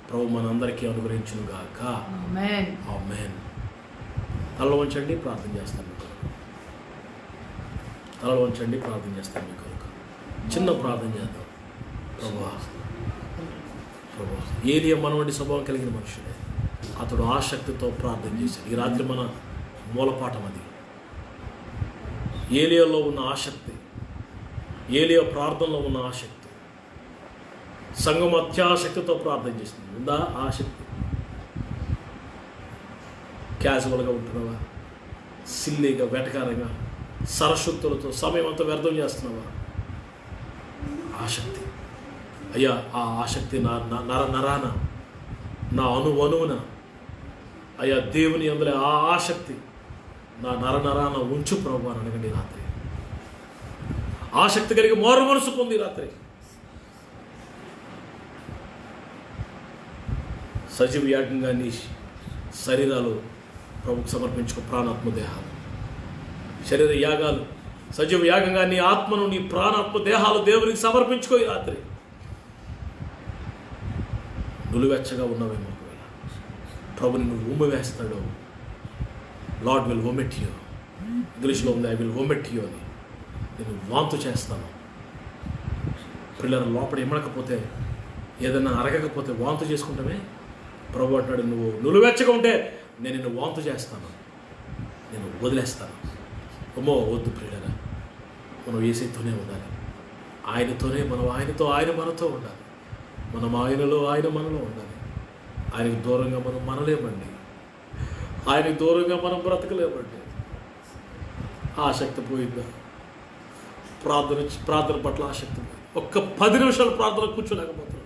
ప్రభు మనందరికీ అనుగ్రహించునుగాక. ఆమేన్. తలలో వంచండి, ప్రార్థన చేస్తాను మీ కొరకు. తలలో వంచండి, ప్రార్థన చేస్తాను మీ కొరకు. చిన్న ప్రార్థన చేద్దాం. ప్రభువా, ఏలియా మనవంటి స్వభావం కలిగిన మనుషుడే. అతడు ఆసక్తితో ప్రార్థన చేశాడు. ఈ రాత్రి మన మూలపాఠం అది. ఏలియాలో ఉన్న ఆసక్తి, ఏలియా ప్రార్థనలో ఉన్న ఆసక్తి. సంఘం అత్యాసక్తితో ప్రార్థన చేస్తుంది. ఉందా ఆసక్తి? క్యాజువల్గా ఉంటున్నావా? సిల్లీగా, వెటకారంగా, సరశుద్ధులతో సమయం అంతా వ్యర్థం చేస్తున్నావా? ఆసక్తి. అయ్యా, ఆ ఆసక్తి నా నరాన, నా అణువున, అయ్యా దేవుని అందులో ఆ ఆసక్తి నా నరాన ఉంచు ప్రభు అని అడగండి. రాత్రి ఆసక్తి కలిగి మారు మనసు పొంది రాత్రి సజీవ యాగంగా నీ శరీరాలు ప్రభుకు సమర్పించుకో. ప్రాణాత్మ దేహాలు, శరీర యాగాలు సజీవ యాగంగా నీ ఆత్మను, నీ ప్రాణాత్మ దేహాలు దేవునికి సమర్పించుకో. ఈ రాత్రి నులివెచ్చగా ఉన్నవేమో ఒకవేళ ప్రభు నిన్ను ఉమ్మివేస్తాడు. Lord will vomit you. ఇంగ్లీష్లో ఉంది, ఐ విల్ వొమిట్ యూ అని. నేను వాంతు చేస్తాను. పిల్లల లోపల ఎమ్మడకపోతే, ఏదైనా అరగకపోతే వాంతు చేసుకుంటామే. ప్రభు అంటాడు, నువ్వు నులువెచ్చగా ఉంటే నేను నిన్ను వాంతు చేస్తాను, నేను వదిలేస్తాను. అమ్మో వద్దు ప్రియులరా, మనం యేసుతోనే ఉండాలి. ఆయనతోనే మనం, ఆయనతో ఆయన మనతో ఉండాలి. మనం ఆయనలో ఆయన మనలో ఉండాలి. ఆయనకు దూరంగా మనం మనలేమండి, ఆయనకు దూరంగా మనం బ్రతకలేమండి. ఆసక్తి పోయిందా? ప్రార్థన పట్ల ఆసక్తి పోయింది. ఒక్క 10 నిమిషాలు ప్రార్థన కూర్చోలేకపోతున్నాం.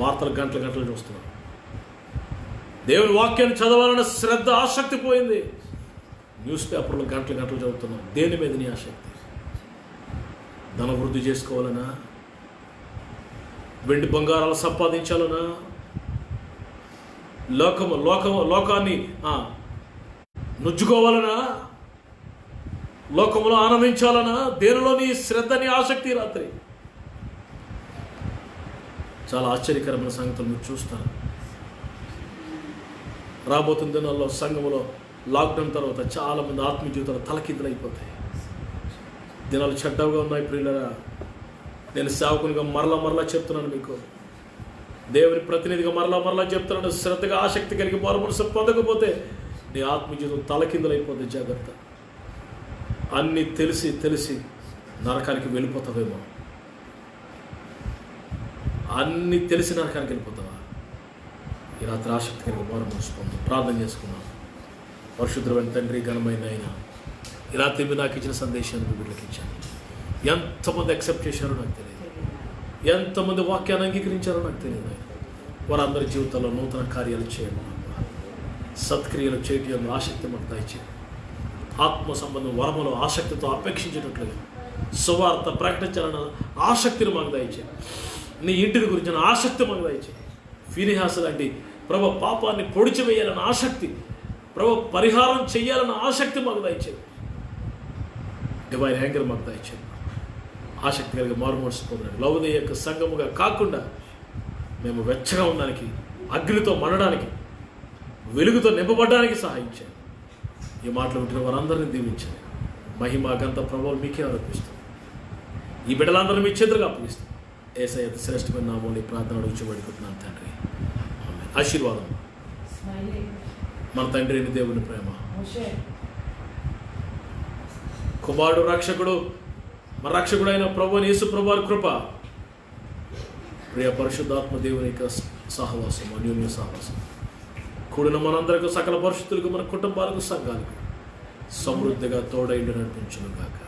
వార్తలు గంటలు చూస్తున్నాం. దేవుని వాక్యాన్ని చదవాలన్న శ్రద్ధ, ఆసక్తి పోయింది. న్యూస్ పేపర్లో గంటలు చదువుతున్నాం. దేని మీద నీ ఆసక్తి? ధన వృద్ధి చేసుకోవాలనా? వెండి బంగారాలు సంపాదించాలనా? లోకాన్ని నుజ్జుకోవాలనా? లోకంలో ఆనందించాలనా? దేనిలో నీ శ్రద్ధ, నీ ఆసక్తి? రాత్రి చాలా ఆశ్చర్యకరమైన సంగతులు మీరు చూస్తారు. రాబోతున్న దినాల్లో సంఘములో లాక్డౌన్ తర్వాత చాలామంది ఆత్మీయ జీవితాలు తలకిందులు అయిపోతాయి. దినాలు చెడ్డగా ఉన్నాయి ప్రియులరా. నేను సేవకునిగా మరలా చెప్తున్నాను, మీకు దేవుని ప్రతినిధిగా మరలా చెప్తున్నాను. శ్రద్ధగా ఆసక్తి కలిగి మారుమనసు పొందకపోతే నీ ఆత్మీయ జీవితం తలకిందులు అయిపోతుంది. జాగ్రత్త. అన్నీ తెలిసి నరకానికి వెళ్ళిపోతావేమో. అన్నీ తెలిసి నరకానికి వెళ్ళిపోతావా? ఈ రాత్రి ఆసక్తి కలిగి మారుమనసు పొందు. ప్రార్థన చేసుకున్నాం. పరిశుద్ధమైన తండ్రి, ఘనమైన ఆయన, ఈ రాత్రి మీరు నాకు ఇచ్చిన సందేశాన్ని మీ బిడ్డలకు ఇచ్చాను. ఎంతమంది యాక్సెప్ట్ చేశారో నాకు తెలియదు, ఎంతమంది వాక్యాన్ని అంగీకరించారో నాకు తెలియదు. వారందరి జీవితాల్లో నూతన కార్యాలు చేయండి, సత్క్రియలు చేయటం ఆసక్తి మాకు దయచేయండి. ఆత్మ సంబంధం వరములు ఆసక్తితో అపేక్షించేటట్లుగా సువార్త ప్రకటించాలన్న ఆసక్తిని మాకు దయచేయండి. నీ ఇంటిని గురించిన ఆసక్తి మాకు దయచేయండి. ఫీనిహాసు లాంటి ప్రభు పాపాన్ని పొడిచివేయాలన్న ఆసక్తి, ప్రభు పరిహారం చేయాలన్న ఆసక్తి మాకు దయచేయండి. డివైన్ యాంగర్ మాకు దయచేయండి. ఆసక్తి కలిగి మారుమోడ్చుకోవడానికి, లౌదయ యొక్క సంఘముగా కాకుండా మేము వెచ్చగా ఉండడానికి, అగ్నితో మండడానికి, వెలుగుతో నింపబడడానికి సహాయం చేయండి. ఈ మాటలు వింటున్న వారందరినీ దీవించండి. మహిమ గంత ప్రభావం మీకే ఆరోపిస్తాం. ఈ బిడ్డలందరూ మీ చేతులుగా అప్పగిస్తాం. యేసయ్య శ్రేష్టమైన నామములో ప్రార్థన అడుగుచబడుకుంటున్నాను తండ్రి. ఆశీర్వాదం. మన తండ్రి అయిన దేవుని ప్రేమ, కుమారుడు రక్షకుడు, మన రక్షకుడు అయిన ప్రభువైన యేసు ప్రభువారి కృప, ప్రియ పరిశుద్ధాత్మ దేవుని యొక్క సహవాసం, అన్యోన్య సహవాసం కూడిన మనందరికీ, సకల పరిశుద్ధులకు, మన కుటుంబాలకు, సంఘాలకు సమృద్ధిగా తోడైండి నడిపించును గాక.